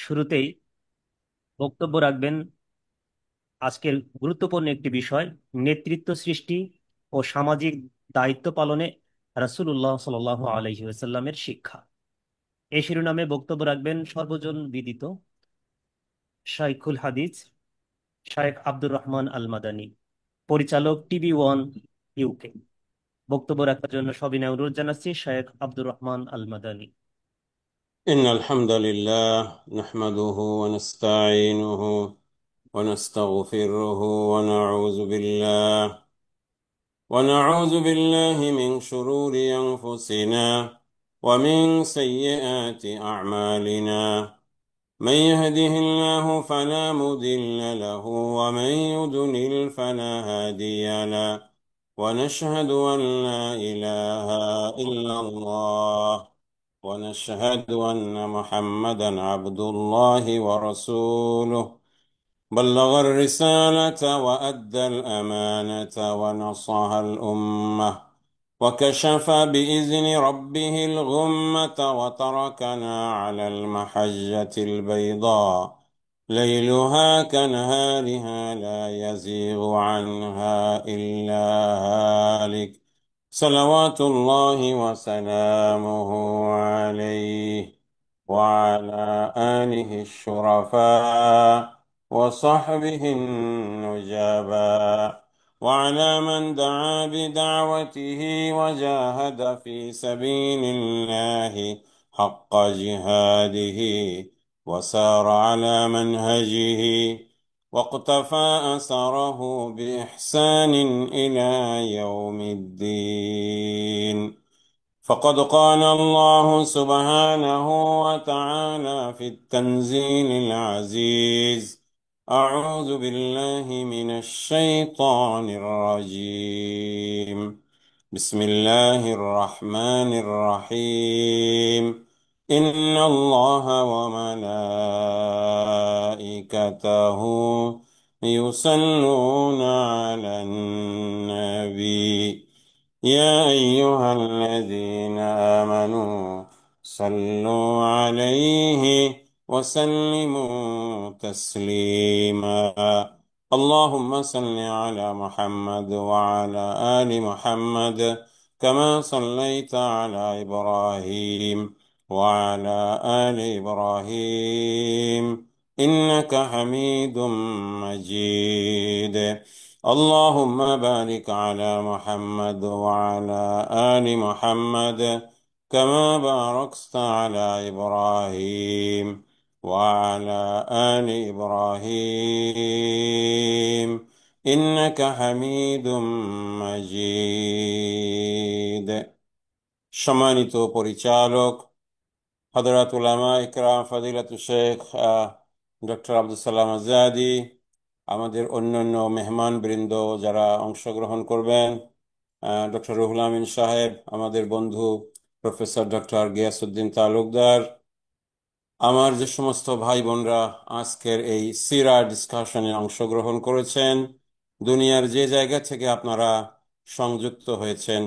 শুরুতেই বক্তব্য রাখবেন আজকের গুরুত্বপূর্ণ একটি বিষয়, নেতৃত্ব সৃষ্টি ও সামাজিক দায়িত্ব পালনে রাসূলুল্লাহ সাল্লাল্লাহু আলাইহি ওয়াসাল্লামের শিক্ষা। এই শিরোনামে বক্তব্য রাখবেন সর্বজন বিদিত শাইখুল হাদিস শায়েখ আব্দুর রহমান আল মাদানী, পরিচালক টিভি 1 ইউকে। বক্তব্য রাখার জন্য সবিনয় অনুরোধ জানাচ্ছি শায়েখ আব্দুর রহমান আল মাদানী। إن الحمد لله نحمده ونستعينه ونستغفره ونعوذ بالله من شرور أنفسنا ومن سيئات أعمالنا. من يهده الله فلا مضل له ومن يضلل فلا هادي له. ونشهد أن لا إله إلا الله ونشهد أن محمدا عبد الله ورسوله. بلغ الرسالة وأدى الأمانة ونصح الأمة وكشف بإذن ربه الغمة وتركنا على المحجة البيضاء ليلها كنهارها لا يزيغ عنها إلا هالك. صلوات الله وسلامه عليه وعلى آله الشرفاء وصحبه النجباء وعلى من دعا بدعوته وجاهد في سبيل الله حق جهاده وسار على منهجه واقتفى أثره بإحسان إلى يوم الدين. فقد قال الله سبحانه وتعالى في التنزيل العزيز: أعوذ بالله من الشيطان الرجيم. بسم الله الرحمن الرحيم. إن الله وملائكته يصلون على النبي يا أيها الذين آمنوا صلوا عليه وسلموا تسليما. اللهم صل على محمد وعلى آل محمد كما صليت على إبراهيم وعلى آل إبراهيم إنك حميد مجيد. اللهم بارك على محمد وعلى آل محمد كما باركت على إبراهيم وعلى آل إبراهيم إنك حميد مجيد. সম্মানিত পরিচালক হযরত উলামা ইকরাম ফজিলাতুল শেখ ডক্টর আব্দুল সালাম আজাদি, আমাদের অন্যান্য মেহমান বৃন্দ যারা অংশগ্রহণ করবেন, ডক্টর রুহুল আমিন সাহেব, আমাদের বন্ধু প্রফেসর ডক্টর গিয়াসউদ্দিন তালুকদার, আমার যে সমস্ত ভাই বোনরা আজকের এই সিরা ডিসকাশনে অংশগ্রহণ করেছেন, দুনিয়ার যে জায়গা থেকে আপনারা সংযুক্ত হয়েছেন,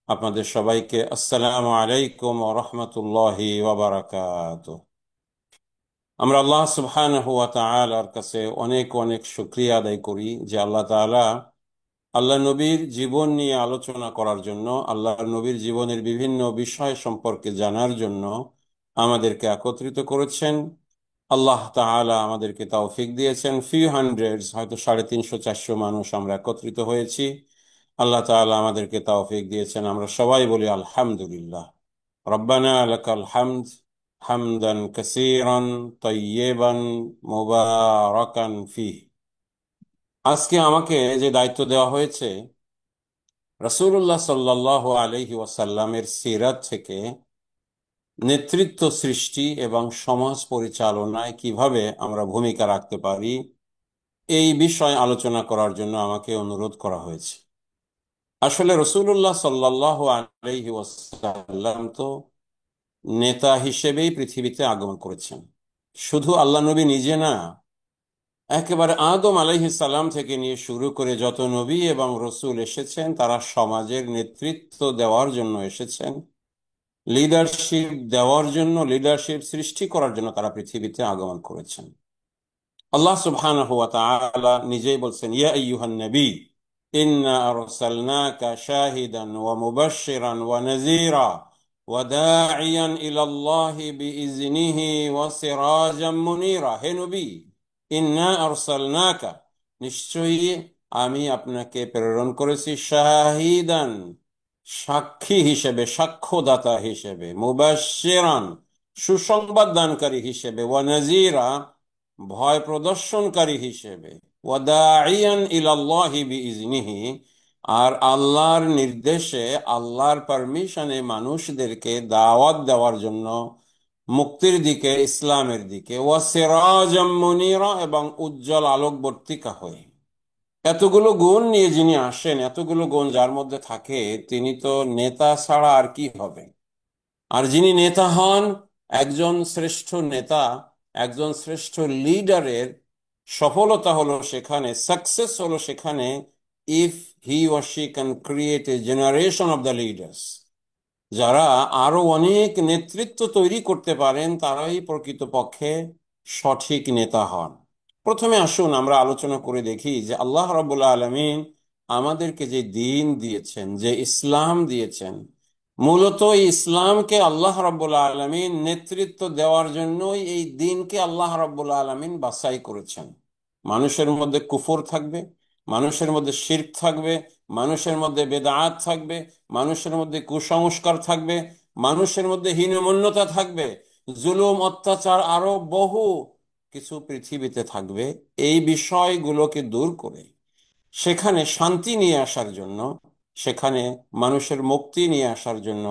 আপনাদের সবাইকে আসসালামু আলাইকুম ওয়া রাহমাতুল্লাহি ওয়া বারাকাতুহু। আমরা আল্লাহ সুবহানাহু ওয়া তাআলার কাছে অনেক অনেক শুকরিয়া আদায় করি যে আল্লাহ তাআলা আল্লাহ নবীর জীবন নিয়ে আলোচনা করার জন্য, আল্লাহ নবীর জীবনের বিভিন্ন বিষয় সম্পর্কে জানার জন্য আমাদেরকে একত্রিত করেছেন। আল্লাহ তাআলা আমাদেরকে তৌফিক দিয়েছেন। ফিউ হান্ড্রেডস, হয়তো 350-400 মানুষ আমরা একত্রিত হয়েছি। আল্লাহ তাআলা আমাদেরকে তৌফিক দিয়েছেন। আমরা সবাই বলি আলহামদুলিল্লাহ। রব্বানা লাকাল হামদ হামদান কাসীরান তাইয়্যিবান মুবারাকান ফিহ। আজকে আমাকে যে দায়িত্ব দেওয়া হয়েছে, রাসূলুল্লাহ সাল্লাল্লাহু আলাইহি ওয়াসাল্লামের সিরাত থেকে নেতৃত্ব সৃষ্টি এবং সমাজ পরিচালনায় কিভাবে আমরা ভূমিকা রাখতে পারি, এই বিষয়ে আলোচনা করার জন্য আমাকে অনুরোধ করা হয়েছে। আসলে রাসূলুল্লাহ সাল্লাল্লাহু আলাইহি ওয়াসাল্লাম তো নেতা হিসেবেই পৃথিবীতে আগমন করেছেন। শুধু আল্লাহ নবী নিজে না, একেবারে আদম আলাইহিস সালাম থেকে নিয়ে শুরু করে যত নবী এবং রসুল এসেছেন, তারা সমাজের নেতৃত্ব দেওয়ার জন্য এসেছেন। লিডারশিপ দেওয়ার জন্য, লিডারশিপ সৃষ্টি করার জন্য তারা পৃথিবীতে আগমন করেছেন। আল্লাহ সুবহানাহু ওয়া তাআলা নিজেই বলছেন, ইয়া আইয়ুহান নবী ইন্না আরসালনাকা শাহিদান ওয়া মুবাশশিরান ওয়া নাযীরা ওয়া দাঈয়ান ইলাল্লাহি বিইজনিহি ওয়া সিরাজাম মুনীরা। হে নবী, ইন্না আরসালনাকা, নিশ্চয়ই আমি আপনাকে প্রেরণ করেছি, শাহিদান, সাক্ষী হিসেবে, সাক্ষ্যদাতা হিসেবে, মুবাশশিরান, সুসংবাদ দানকারী হিসেবে, ওয়া নাযীরা, ভয় প্রদর্শনকারী হিসেবে, ওয়া দাঈয়ান ইলাল্লাহি বিইজনিহি, আর আল্লাহর নির্দেশে, আল্লাহর পারমিশনে মানুষদেরকে দাওয়াত দেওয়ার জন্য মুক্তির দিকে, ইসলামের দিকে, ওয়া সিরাজাম মুনীরা, এবং উজ্জ্বল আলোকবর্তিকা হয়ে। এতগুলো গুণ নিয়ে যিনি আসেন, এতগুলো গুণ যার মধ্যে থাকে, তিনি তো নেতা ছাড়া আর কি হবে। আর যিনি নেতা হন, একজন শ্রেষ্ঠ নেতা, একজন শ্রেষ্ঠ লিডারের সফলতা হলো সেখানে, সাকসেস হলো সেখানে, if he or she can create a generation of the leaders, যারা আরো অনেক নেতৃত্ব তৈরি করতে পারেন, তারাই প্রকৃতপক্ষে সঠিক নেতা হন। প্রথমে আসুন আমরা আলোচনা করে দেখি যে আল্লাহ রাব্বুল আলামিন আমাদেরকে যে দ্বীন দিয়েছেন, যে ইসলাম দিয়েছেন, মূলত এই ইসলামকে আল্লাহ রাব্বুল আলামিন নেতৃত্ব দেওয়ার জন্যই এই দ্বীনকে আল্লাহ রাব্বুল আলামিন বাছাই করেছেন। মানুষের মধ্যে কুফর থাকবে, মানুষের মধ্যে শিরক থাকবে, মানুষের মধ্যে বেদাত থাকবে, মানুষের মধ্যে কুসংস্কার থাকবে, মানুষের মধ্যে হীনমন্যতা থাকবে, জুলুম অত্যাচার, আরো বহু কিছু পৃথিবীতে থাকবে। এই বিষয়গুলোকে দূর করে সেখানে শান্তি নিয়ে আসার জন্য, সেখানে মানুষের মুক্তি নিয়ে আসার জন্য,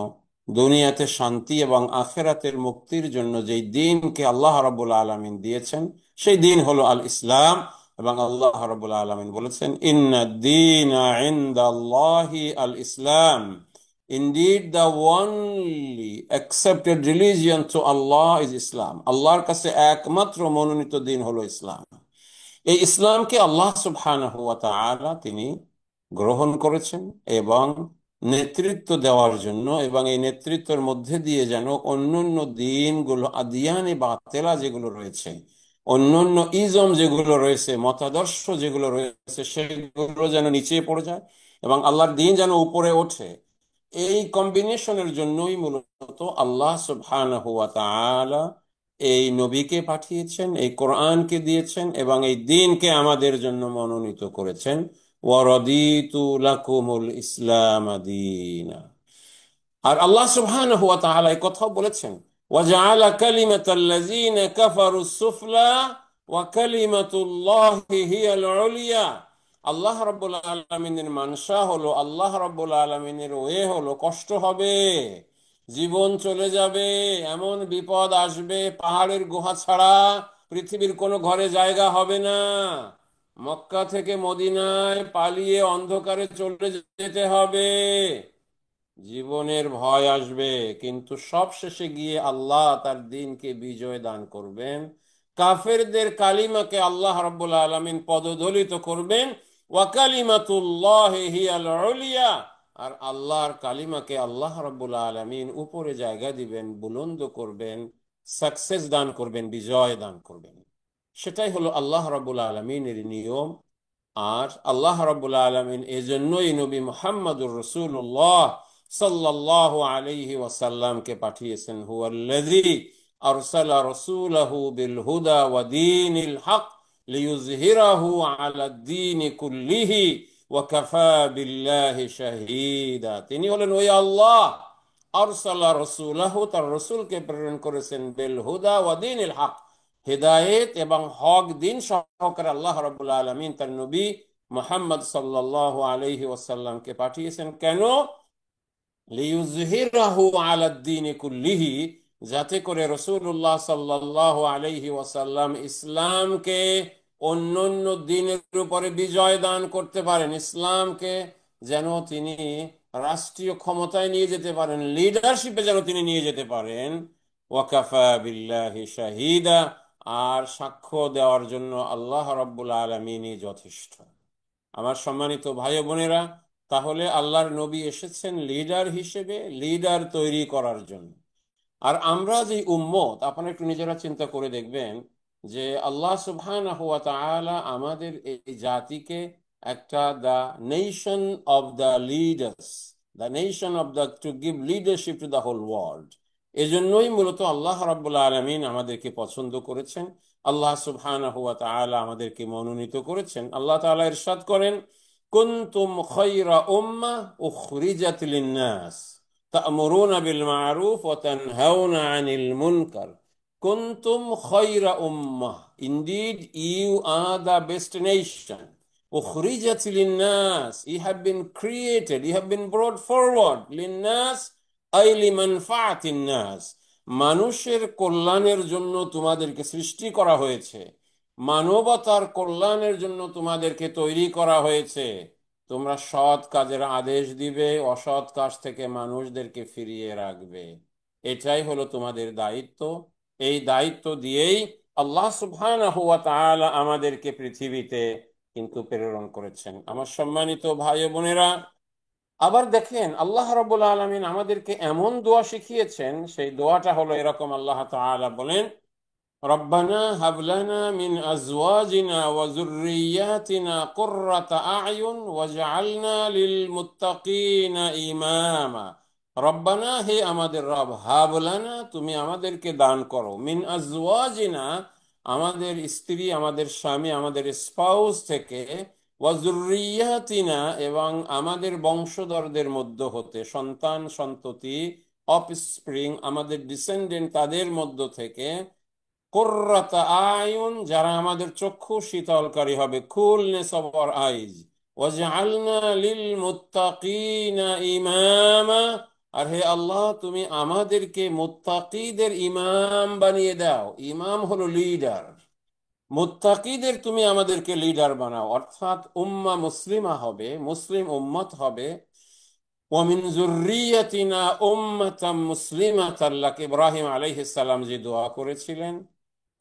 দুনিয়াতে শান্তি এবং আখেরাতের মুক্তির জন্য যেই দ্বীনকে আল্লাহ রাব্বুল আলামিন দিয়েছেন, সেই দ্বীন হলো আল ইসলাম। এবং আল্লাহ রাব্বুল আলামিন বলেছেন, ইন্না দ্বীনা ইনদাল্লাহি আল ইসলাম, indeed the only accepted religion to Allah is Islam. আল্লাহর কাছে একমাত্র মনোনীত দ্বীন হলো ইসলাম। এই ইসলামকে আল্লাহ সুবহানাহু ওয়া তাআলা তিনি গ্রহণ করেছেন এবং নেতৃত্ব দেওয়ার জন্য, এবং এই নেতৃত্বের মধ্যে দিয়ে যেন অন্যান্য দিনগুলো, আদিয়ানে বাতেলা যেগুলো রয়েছে, অন্যান্য ইজম যেগুলো রয়েছে, মতাদর্শ যেগুলো রয়েছে, সেগুলো যেন নিচে পড়ে যায় এবং আল্লাহর দ্বীন যেন উপরে ওঠে। এই কম্বিনেশনের জন্যই মূলত আল্লাহ সুবহানাহু ওয়া তাআলা এই নবীকে পাঠিয়েছেন, এই কোরআনকে দিয়েছেন এবং এই দ্বীনকে আমাদের জন্য মনোনীত করেছেন। ওয়ারাদিতু লাকুমুল ইসলাম দীনা। আর আল্লাহ সুবহানাহু ওয়া তাআলা এই কথাও বলেছেন, ওয়াজআলা কালিমাতাল্লাযীনা কাফারুস সুফলা ওয়া কালিমাতুল্লাহি হিয়াল উলিয়া। আল্লাহ রাব্বুল আলামিনের মানশা হলো, আল্লাহ রাব্বুল আলামিনের ওয়ে হলো, কষ্ট হবে, জীবন চলে যাবে, এমন বিপদ আসবে, পাহাড়ের গুহা ছাড়া পৃথিবীর কোনো ঘরে জায়গা হবে না, মক্কা থেকে মদিনায় পালিয়ে অন্ধকারে চলে যেতে হবে, জীবনের ভয় আসবে, কিন্তু সব শেষে গিয়ে আল্লাহ তার দ্বীনকে বিজয় দান করবেন। কাফেরদের কালিমাকে আল্লাহ রাব্বুল আলামিন পদদলিত করবেন। ওয়া কালিমাতুল্লাহি হিয়াল উলিয়া, আর আল্লাহর কালিমাকে আল্লাহ রাব্বুল আলামিন উপরে জায়গা দিবেন, বুলন্দ করবেন, সাকসেস দান করবেন, বিজয় দান করবেন। সেটাই হলো আল্লাহ রাব্বুল আলামিনের নিয়ম। আর আল্লাহ রাব্বুল আলামিন এজন্যই নবী মুহাম্মদুর রাসূলুল্লাহ সাল্লাল্লাহু আলাইহি ওয়াসাল্লামকে পাঠিয়েছেন। হুয়াল্লাযী আরসালা রাসূলাহু বিল হুদা ওয়া দীনিল হক লিইয়ুযহিরাহু আলাদ দীনি কুল্লিহি ওয়া কাফা বিল্লাহি শাহীদা। তিনি হলেন ওই আল্লাহ, আরসালা রাসূলাহু, তার রাসূলকে প্রেরণ করেছেন, বিল হুদা ওয়া দীনিল হক, হেদায়েত এবং হক দিন সহকারে আল্লাহ রাব্বুল আলামিন তার নবী মুহাম্মদ সাল্লাল্লাহু আলাইহি ওয়াসাল্লামকে পাঠিয়েছেন। কেন? লিইয়ুযহিরাহু আলাদ দীনি কুল্লিহি, যাতে করে রাসূলুল্লাহ সাল্লাল্লাহু আলাইহি ওয়াসাল্লাম ইসলামকে অন্যান্য দ্বীনের উপরে বিজয় দান করতে পারেন, ইসলামকে যেন তিনি রাষ্ট্রীয় ক্ষমতায় নিয়ে যেতে পারেন, লিডারশিপে যেন তিনি নিয়ে যেতে পারেন। ওয়াকাফা বিল্লাহি শাহিদা, আর সাক্ষ্য দেওয়ার জন্য আল্লাহ রাব্বুল আলামিনই যথেষ্ট। আমার সম্মানিত ভাই ও বোনেরা, তাহলে আল্লাহর নবী এসেছেন লিডার হিসেবে, লিডার তৈরি করার জন্য। আর আমরা যে উম্মত, আপনারা একটু নিজেরা চিন্তা করে দেখবেন যে আল্লাহ সুবহানাহু ওয়া তাআলা আমাদের এই জাতিকে একটা the nation of the leaders, the nation of the to give leadership to the whole world, এজন্যই মূলত আল্লাহ রাব্বুল আলামিন আমাদেরকে পছন্দ করেছেন। আল্লাহ সুবহানাহু ওয়া তাআলা আমাদেরকে মনোনীত করেছেন। আল্লাহ তাআলা ইরশাদ করেন, কুনতুম খায়রা উম্মাহ উখরিজাত লিন-নাস তা'মুরুনা বিল মা'রুফ ওয়া তানহাউনা আনিল মুনকার। কুনতুম খায়রা উম্মাহ, indeed you are the best nation. উখরিজাত লিন-নাস, you have been created, you have been brought forward, লিন-নাস আই লিমানফাআতিন নাস, মানুষের কল্যাণের জন্য তোমাদেরকে সৃষ্টি করা হয়েছে, মানবতার কল্যাণের জন্য তোমাদেরকে তৈরি করা হয়েছে। তোমরা সৎ কাজের আদেশ দিবে, অসৎ কাজ থেকে মানুষদেরকে ফিরিয়ে রাখবে। এটাই হলো তোমাদের দায়িত্ব। এই দায়িত্ব দিয়েই আল্লাহ সুবহানাহু ওয়া তাআলা আমাদেরকে পৃথিবীতে কিন্তু প্রেরণ করেছেন। আমার সম্মানিত ভাই ও বোনেরা, আবার দেখেন আল্লাহ রাব্বুল আলামিন আমাদেরকে এমন দোয়া শিখিয়েছেন, সেই দোয়াটা হলো এরকম। আল্লাহ তাআলা বলেন, রব্বানা হাবলানা মিন আজওয়াজিনা ওয়া যুররিয়াতিনা কুররাতা আ'য়ুন ওয়াজআলনা লিল মুত্তাকিনা ইমামা। রব্বানা, হে আমাদের রব, হাবলানা, তুমি আমাদেরকে দান করো, মিন আজওয়াজিনা, আমাদের স্ত্রী, আমাদের স্বামী, আমাদের স্পাউস থেকে, ওয়া যুররিয়াতিনা, এবং আমাদের বংশধরদের মধ্য হতে, সন্তান সন্ততি, অফস্প্রিং, আমাদের ডিসেন্ডেন্ট, তাদের মধ্য থেকে, কুররাতা আয়ুন, যারা আমাদের চক্ষু শীতলকারী হবে, কুলনেস অফ আওয়ার আইজ, ওয়াজআলনা লিল মুত্তাকিনা ইমামা, আর হে আল্লাহ, তুমি আমাদেরকে মুত্তাকিদের ইমাম বানিয়ে দাও। ইমাম হলো লিডার, মুত্তাকিদের তুমি আমাদেরকে লিডার বানাও, অর্থাৎ উম্মাহ মুসলিমা হবে, মুসলিম উম্মত হবে। ওয়ামিন যুররিয়াতিনা উম্মাতাম মুসলিমাতাল লাক, ইব্রাহিম আলাইহিস সালাম যে দোয়া করেছিলেন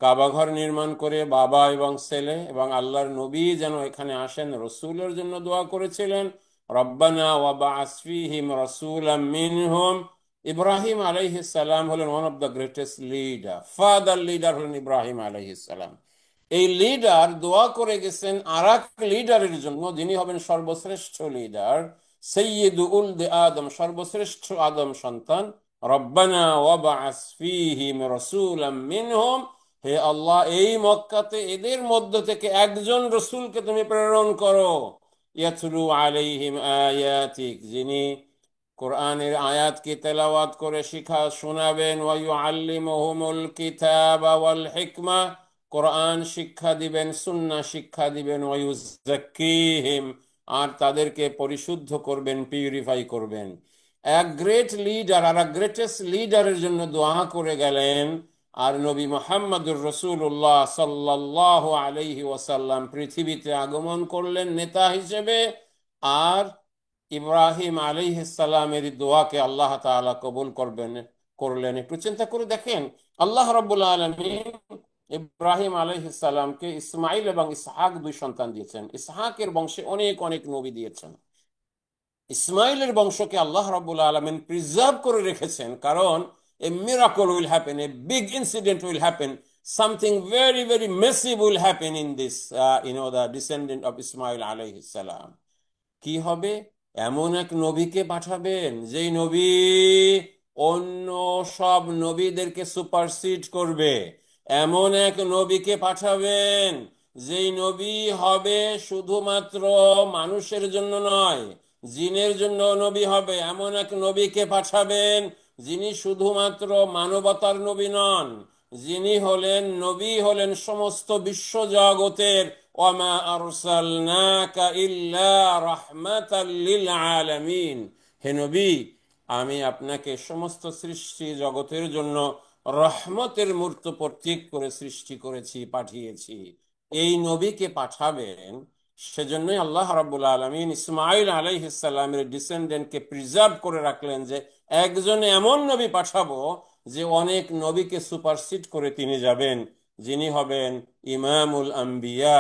কাবা ঘর নির্মাণ করে, বাবা এবং ছেলে এবং আল্লাহর নবী যেন এখানে আসেন, রসুলের জন্য দোয়া করেছিলেন, রব্বানা ওয়াবআস ফীহিম রাসূলাম মিনহুম। ইব্রাহিম আলাইহিস সালাম হলেন one of the greatest leader, father leader হলেন ইব্রাহিম আলাইহিস সালাম। এই লিডার দোয়া করে গেছেন আর এক লিডারের জন্য, যিনি হবেন সর্বশ্রেষ্ঠ লিডার, সৈয়দু উলদে আদম, সর্বশ্রেষ্ঠ আদম সন্তান। রব্বানা ওয়াবআস ফীহিম রাসূলাম মিনহুম, হে আল্লাহ, এই মক্কাতে এদের মধ্য থেকে একজন রসুলকে তুমি প্রেরণ করো, ইয়াতলু আলাইহিম আয়াতিক, যিনি কোরআনের আয়াতকে তেলাওয়াত করে শিখা শোনাবেন, ওয়া ইউআল্লিমুহুমুল কিতাবা ওয়াল হিকমা, কোরআন শিক্ষা দিবেন, সুন্নাহ শিক্ষা দিবেন, ওয়া ইউযাক্কিহিম, আর তাদেরকে পরিশুদ্ধ করবেন, পিউরিফাই করবেন। এক গ্রেট লিডার আর এক গ্রেটেস্ট লিডারের জন্য দোয়া করে গেলেন, আর নবী মুহাম্মদুর রাসূলুল্লাহ সাল্লাল্লাহু আলাইহি ওয়াসাল্লাম পৃথিবীতে আগমন করলেন নেতা হিসেবে। আর ইব্রাহিম আলাইহিস সালামের দোয়াকে আল্লাহ তাআলা কবুল করলেন। একটু চিন্তা করে দেখেন, আল্লাহ রাব্বুল আলামিন ইব্রাহিম আলাইহিস সালামকে ইসমাইল এবং ইসহাক দুই সন্তান দিয়েছেন। ইসহাকের বংশে অনেক অনেক নবী দিয়েছেন। ইসমাইলের বংশকে আল্লাহ রাব্বুল আলামিন প্রিজার্ভ করে রেখেছেন, কারণ a miracle will happen, a big incident will happen, something very very massive will happen in this the descendant of Ismail alayhis salam. কি হবে? এমন এক নবীকে পাঠাবেন যেই নবী অন্য সব নবীদেরকে সুপারসিড করবে। এমন এক নবীকে পাঠাবেন যেই নবী হবে শুধুমাত্র মানুষের জন্য নয়, জিনের জন্য নবী হবে। এমন এক নবীকে পাঠাবেন যিনি শুধুমাত্র মানবতার নবী নন, যিনি হলেন নবী হলেন সমস্ত বিশ্ব জগতের। ওয়ামা আরসালনাকা ইল্লা রাহমাতাল লিল আলামিন, হে নবী, আমি আপনাকে সমস্ত সৃষ্টি জগতের জন্য রহমতের মূর্ত প্রতীক করে সৃষ্টি করেছি, পাঠিয়েছি। এই নবীকে পাঠাবেন, সেজন্যই আল্লাহ রাব্বুল আলামিন ইসমাইল আলাইহিস সালামের ডিসেন্ডেন্টকে প্রিজার্ভ করে রাখলেন, যে একজন এমন নবী পাঠাবো যে অনেক নবীকে সুপারসিড করে তিনি যাবেন, যিনি হবেন ইমামুল আম্বিয়া,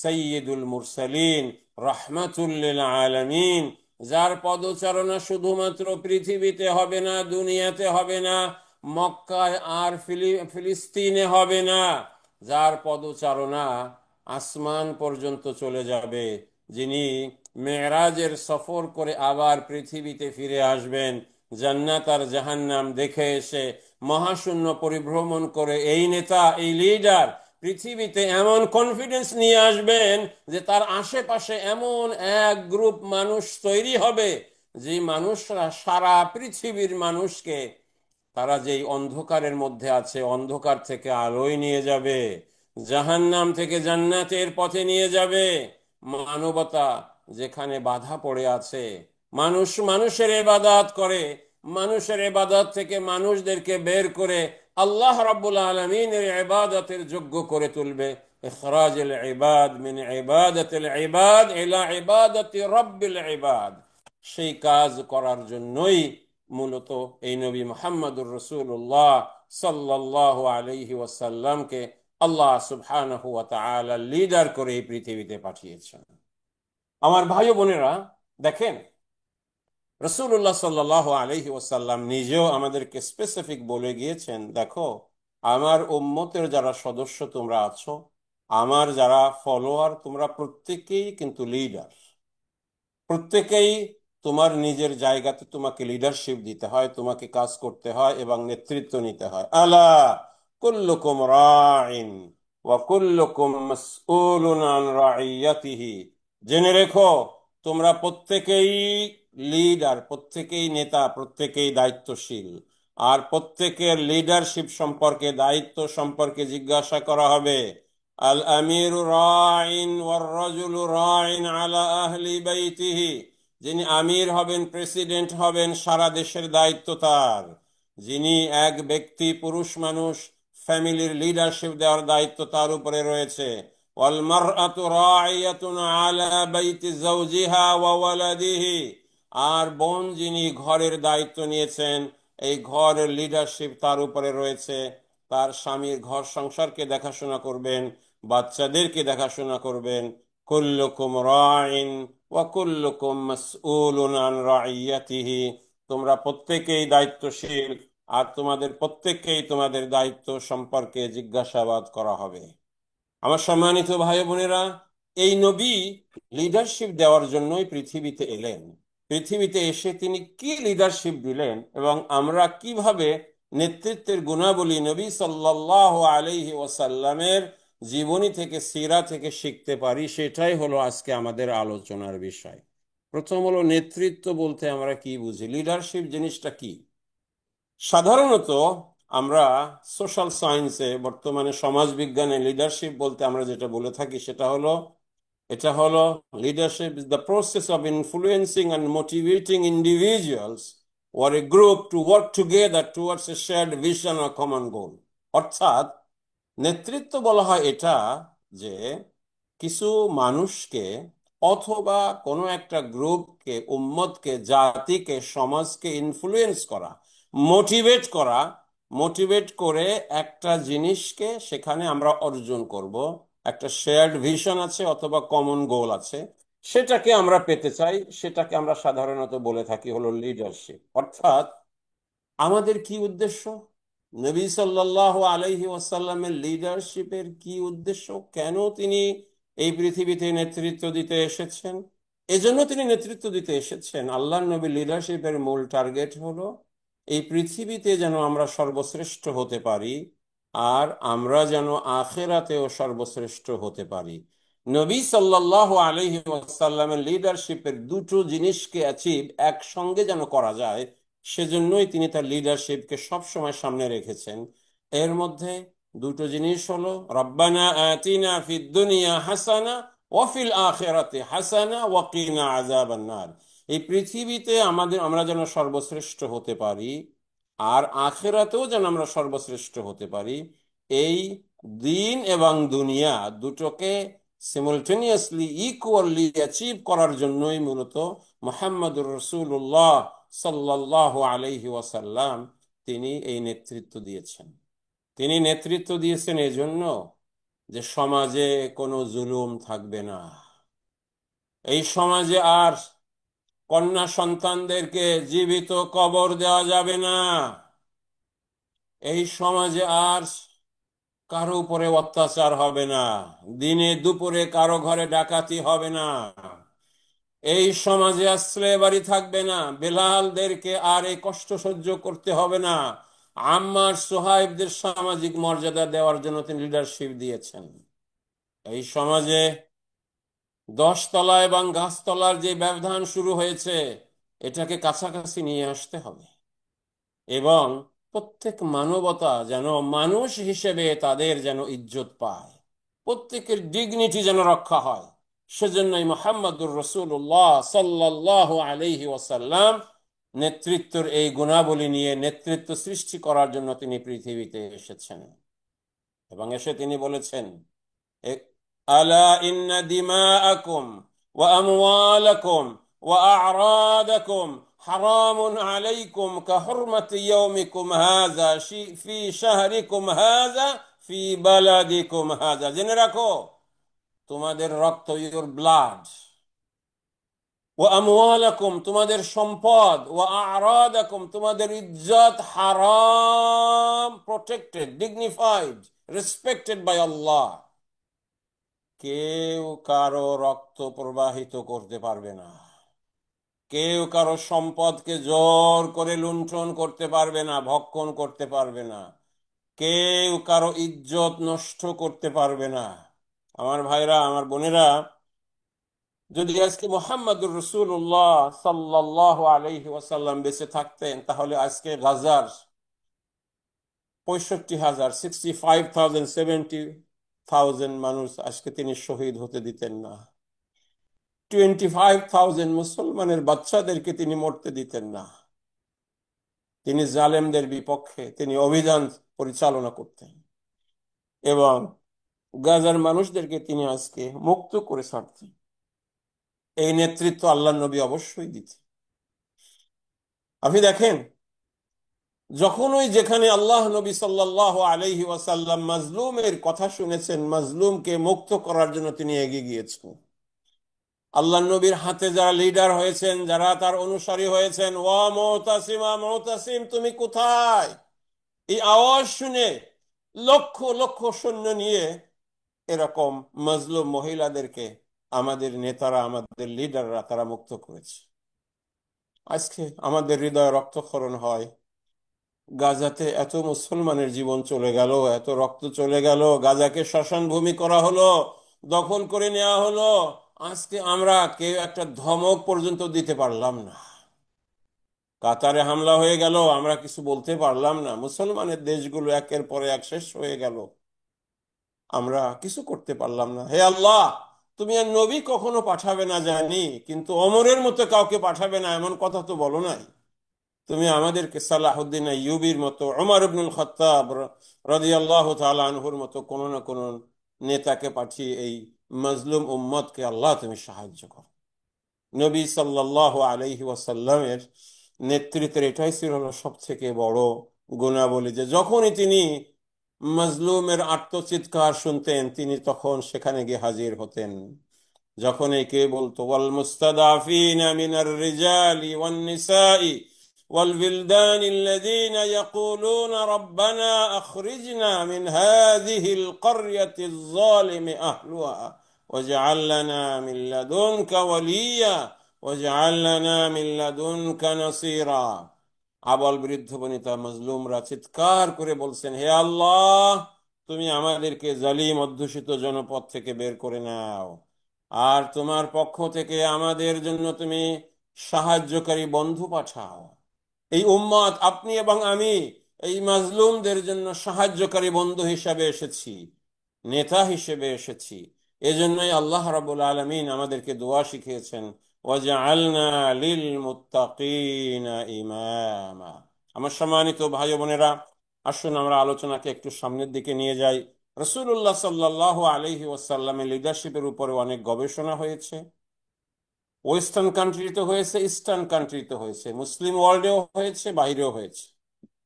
সৈয়দুল মুরসালিন, রাহমাতুল লিল আলামিন, যার পদচারণা শুধুমাত্র পৃথিবীতে হবে না, দুনিয়াতে হবে না, মক্কায় আর ফিলিস্তিনে হবে না, যার পদচারণা আসমান পর্যন্ত চলে যাবে, যিনি মেরাজের সফর করে আবার পৃথিবীতে ফিরে আসবেন, জান্নাত আর জাহান্নাম দেখে এসে মহাশূন্য পরিভ্রমণ করে, এই নেতা, এই লিডার পৃথিবীতে এমন কনফিডেন্স নিয়ে আসবেন যে তার আশেপাশে এমন এক গ্রুপ মানুষ তৈরি হবে, যে মানুষরা সারা পৃথিবীর মানুষকে, তারা যেই অন্ধকারের মধ্যে আছে অন্ধকার থেকে আলোয় নিয়ে যাবে, জাহান্নাম থেকে জান্নাতের পথে নিয়ে যাবে। মানবতা যেখানে বাধা পড়ে আছে, মানুষ মানুষের ইবাদত করে, মানুষের ইবাদত থেকে মানুষদেরকে বের করে আল্লাহ রাব্বুল আলামিনের ইবাদতের যোগ্য করে তুলবে। ইখরাজুল ইবাদ মিন ইবাদাতিল ইবাদ ইলা ইবাদাতি রাব্বিল ইবাদ, সেই কাজ করার জন্যই মূলত এই নবী মুহাম্মদুর রাসূলুল্লাহ সাল্লাল্লাহু আলাইহি ওয়াসাল্লামকে আল্লাহ সুবহানাহু ওয়া তাআলা লিডার করে এই পৃথিবীতে পাঠিয়েছেন। আমার ভাই ও বোনেরা, দেখেন, রাসূলুল্লাহ সাল্লাল্লাহু আলাইহি ওয়াসাল্লাম নিজেও আমাদেরকে স্পেসিফিক বলে গিয়েছেন, দেখো, আমার উম্মতের যারা সদস্য তোমরা আছো, আমার যারা ফলোয়ার, তোমরা প্রত্যেকেই কিন্তু লিডার, প্রত্যেকেই তোমার নিজের জায়গাতে তোমাকে লিডারশিপ দিতে হয়, তোমাকে কাজ করতে হয় এবং নেতৃত্ব নিতে হয়। আলা কুল্লুকুম রাইন ওয়া কুল্লুকুম মাসউলুন আন রাইয়াতিহি, জেনে রেখো, তোমরা প্রত্যেকেই লিডার, প্রত্যেকেই নেতা, প্রত্যেকেই দায়িত্বশীল, আর প্রত্যেকের লিডারশিপ সম্পর্কে, দায়িত্ব সম্পর্কে জিজ্ঞাসা করা হবে। আল আমিরু রাইন ওয়ার রাজুলু রাইন আলা আহলি বাইতিহি, যিনি আমির হবেন, প্রেসিডেন্ট হবেন, সারা দেশের দায়িত্ব তার। যিনি এক ব্যক্তি, পুরুষ মানুষ, ফ্যামিলির লিডারশিপ দেওয়ার দায়িত্ব তার উপরে রয়েছে। ওয়াল মারআতু রাইয়াতুন আলা বাইতি যাওজিহা ওয়া ওয়ালাদিহি, আর বোন যিনি ঘরের দায়িত্ব নিয়েছেন, এই ঘরের লিডারশিপ তার উপরে রয়েছে, তার স্বামীর ঘর সংসারকে দেখাশোনা করবেন, বাচ্চাদেরকে দেখাশোনা করবেন। কুল্লুকুম রাইন ওয়া কুল্লুকুম মাসউলুন আন রাইয়াতিহি, তোমরা প্রত্যেকেই দায়িত্বশীল, আর তোমাদের প্রত্যেককেই তোমাদের দায়িত্ব সম্পর্কে জিজ্ঞাসাবাদ করা হবে। আমার সম্মানিত ভাই বোনেরা, এই নবী লিডারশিপ দেওয়ার জন্যই পৃথিবীতে এলেন। পৃথিবীতে এসে তিনি কি লিডারশিপ দিলেন এবং আমরা কিভাবে নেতৃত্বের গুণাবলী নবী সাল্লাল্লাহু আলাইহি ওয়াসাল্লামের জীবনী থেকে, সিরা থেকে শিখতে পারি, সেটাই হলো আজকে আমাদের আলোচনার বিষয়। প্রথম হলো, নেতৃত্ব বলতে আমরা কি বুঝি, লিডারশিপ জিনিসটা কি। সাধারণত আমরা সোশ্যাল সায়েন্সে, বর্তমানে সমাজ বিজ্ঞানে, লিডারশিপ বলতে আমরা যেটা বলে থাকি সেটা হলো, এটা হলো, leadership is the process of influencing and motivating individuals or a group to work together towards a shared vision or common goal। অর্থাৎ নেতৃত্ব বলা হয় এটা, যে কিছু মানুষকে অথবা কোনো একটা গ্রুপকে, উম্মতকে, জাতিকে, সমাজকে ইনফ্লুয়েন্স করা, মোটিভেট করা, মোটিভেট করে একটা জিনিসকে সেখানে আমরা অর্জন করব, একটা শেয়ার্ড ভিশন আছে অথবা কমন গোল আছে, সেটাকে আমরা পেতে চাই, সেটাকে আমরা সাধারণত বলে থাকি হলো লিডারশিপ। অর্থাৎ আমাদের কি উদ্দেশ্য, নবী সাল্লাল্লাহু আলাইহি ওয়াসাল্লামের লিডারশিপের কি উদ্দেশ্য, কেন তিনি এই পৃথিবীতে নেতৃত্ব দিতে এসেছেন। এজন্য তিনি নেতৃত্ব দিতে এসেছেন, আল্লাহর নবী লিডারশিপের মূল টার্গেট হলো এই পৃথিবীতে যেন আমরা সর্বশ্রেষ্ঠ হতে পারি, আর আমরা যেন আখিরাতেও সর্বশ্রেষ্ঠ হতে পারি। নবী সাল্লাল্লাহু আলাইহি ওয়াসাল্লামের লিডারশিপের দুটো জিনিসকে অ্যাচিভ একসঙ্গে যেন করা যায়, সেজন্যই তিনি তার লিডারশিপকে সব সময় সামনে রেখেছেন। এর মধ্যে দুটো জিনিস হলো, রব্বানা আতিনা ফিদ দুনিয়া হাসানা ওয়া ফিল আখিরাতি হাসানা ওয়া কিনা আযাবান নার, এই পৃথিবীতে আমরা যেন সর্বশ্রেষ্ঠ হতে পারি, আর আখিরাতেও যেন আমরা সর্বশ্রেষ্ঠ হতে পারি, এই দিন এবং দুনিয়া দুটোকে সিমultaneously, ইকুয়ালি অ্যাচিভ করার জন্যই মূলত মুহাম্মদুর রাসূলুল্লাহ সাল্লাল্লাহু আলাইহি ওয়াসাল্লাম তিনি এই নেতৃত্ব দিয়েছেন। তিনি নেতৃত্ব দিয়েছেন এজন্য যে সমাজে কোনো জুলুম থাকবে না, এই সমাজে আর কন্যা সন্তানদেরকে জীবিত কবর দেওয়া যাবে না। এই সমাজে আর কারো উপরে অত্যাচার হবে না। দিনে দুপুরে কারো ঘরে ডাকাতি হবে না। এই সমাজে আর স্লেভারি থাকবে না। বেলালদেরকে আর এই কষ্ট সহ্য করতে হবে না। আম্মার সোহাইবদের সামাজিক মর্যাদা দেওয়ার জন্য তিনি লিডারশিপ দিয়েছেন। এই সমাজে 10 তলা এবং গাছতলার যে ব্যবধান শুরু হয়েছে, এটাকে কাছাকাছি নিয়ে আসতে হবে এবং প্রত্যেক মানবতা যেন মানুষ হিসেবে তাদের যেন ইজ্জত পায়, প্রত্যেকের ডিগনিটি যেন রক্ষা হয়। সেজন্যই মুহাম্মদুর রাসূলুল্লাহ সাল্লাল্লাহু আলাইহি ওয়াসাল্লাম নেতৃত্বের এই গুণাবলী নিয়ে নেতৃত্ব সৃষ্টি করার জন্য তিনি পৃথিবীতে এসেছেন এবং এসে তিনি বলেছেন, আলা ইন্না দিমাআকুম ওয়া আমওয়ালাকুম ওয়া আ'রাদাকুম হারামুন আলাইকুম কাহুরমাতি ইয়াউমিকুম হাযা ফি শাহরিকুম হাযা ফি বালাদিকুম হাযা। জেনে রাখো, তোমাদের রক্ত, ইউর ব্লাড, ওয়া আমওয়ালাকুম তোমাদের সম্পদ, ওয়া আ'রাদাকুম তোমাদের ইজ্জত, হারাম, প্রোটেক্টেড, ডিগনিফাইড, রেসপেক্টেড বাই আল্লাহ। কেউ কারো রক্ত প্রবাহিত করতে পারবে না। কেউ কারো সম্পদকে জোর করে লুণ্ঠন করতে পারবে না, ভক্ষণ করতে পারবে না। কেউ কারো ইজ্জত নষ্ট করতে পারবে না। আমার ভাইরা, আমার বোনেরা, যদি আজকে মুহাম্মদুর রাসূলুল্লাহ সাল্লাল্লাহু আলাইহি ওয়াসাল্লাম বেঁচে থাকতেন, তাহলে আজকে গাজার 65,000, 65,000, 70,000 মানুষ আজকে তিনি শহীদ হতে দিতেন না। 25,000 মুসলমানের বাচ্চাদেরকে তিনি মরতে দিতেন না। তিনি জালেমদের বিপক্ষে তিনি অভিযান পরিচালনা করতেন এবং গাজার মানুষদেরকে তিনি আজকে মুক্ত করে ছাড়তেন। এই নেতৃত্ব আল্লাহ নবী অবশ্যই দিতেন। আপনি দেখেন, যখনই যেখানে আল্লাহ নবী সাল্লাল্লাহু আলাইহি ওয়াসাল্লাম মাজলুমের কথা শুনেছেন, মাজলুমকে মুক্ত করার জন্য তিনি এগিয়ে গিয়েছেন। আল্লাহ নবীর হাতে যারা লিডার হয়েছেন, যারা তার অনুসারী হয়েছেন, ওয়া মুতাসিমা, মুতাসিম তুমি কোথায়, এই আওয়াজ শুনে লক্ষ লক্ষ সৈন্য নিয়ে এরকম মাজলুম মহিলাদেরকে আমাদের নেতারা, আমাদের লিডাররা তারা মুক্ত করেছে। আজকে আমাদের হৃদয়ে রক্তক্ষরণ হয়। গাজাতে এত মুসলমানের জীবন চলে গেল, এত রক্ত চলে গেল, গাজাকে শ্মশান ভূমি করা হলো, দখল করে নেওয়া হলো। আজকে আমরা কেউ একটা ধমক পর্যন্ত দিতে পারলাম না। কাতারে হামলা হয়ে গেল, আমরা কিছু বলতে পারলাম না। মুসলমানের দেশগুলো একের পরে এক শেষ হয়ে গেল, আমরা কিছু করতে পারলাম না। হে আল্লাহ, তুমি আর নবী কখনো পাঠাবে না জানি, কিন্তু ওমরের মতো কাউকে পাঠাবে না এমন কথা তো বলো নাই। তুমি আমাদেরকে সালাহুদ্দিন আইয়ুবীর মতো, ওমর ইবনুল খাত্তাব রাদিয়াল্লাহু তাআলা আনহুর মতো কোন না কোন নেতাকে পাঠিয়ে এই মাজলুম উম্মতকে আল্লাহ তুমি সাহায্য করো। নবী সাল্লাল্লাহু আলাইহি ওয়াসাল্লামের নেতৃত্বের এটাই ছিল সব থেকে বড় গুণাবলী, যে যখনই তিনি মাজলুমের আর্তচিৎকার শুনতেন, তিনি তখন সেখানে গিয়ে হাজির হতেন। যখন একে বলতো ওয়াল মুস্তাদাফিনা মিনার রিজালি ওয়ান নিসাই ওয়াল বিলদানি আল্লাযীনা ইয়াকুলুনা রাব্বানা আখরিজনা মিন হাযিহিল ক্বরয়াতিয যালিমি আহলুহা ওয়াজআল লানা মিন লাদুনকা ওয়ালিয়্যা ওয়াজআল লানা মিন লাদুনকা নাসীরা। আবাল বৃদ্ধ বনিতা মজলুমরা চিৎকার করে বলছেন, হে আল্লাহ, তুমি আমাদেরকে জালিম অধ্যুষিত জনপদ থেকে বের করে নাও, আর তোমার পক্ষ থেকে আমাদের জন্য তুমি সাহায্যকারী বন্ধু পাঠাও। এই উম্মত, আপনি এবং আমি, এই মাজলুমদের জন্য সাহায্যকারী বন্ধু হিসাবে এসেছি, নেতা হিসেবে এসেছি। এজন্যই আল্লাহ রাব্বুল আলামিন আমাদেরকে দোয়া শিখিয়েছেন, ওয়াজআলনা লিল মুত্তাকিনা ইমামা। আমার সম্মানিত ভাই বোনেরা, আসুন আমরা আলোচনাকে একটু সামনের দিকে নিয়ে যাই। রাসূলুল্লাহ সাল্লাল্লাহু আলাইহি ওয়াসাল্লামের লিডারশিপের উপরে অনেক গবেষণা হয়েছে। ওয়েস্টার্ন কান্ট্রিতে হয়েছে, ইস্টার্ন কান্ট্রিতে হয়েছে, মুসলিম ওয়ার্ল্ডেও হয়েছে, বাইরেও হয়েছে।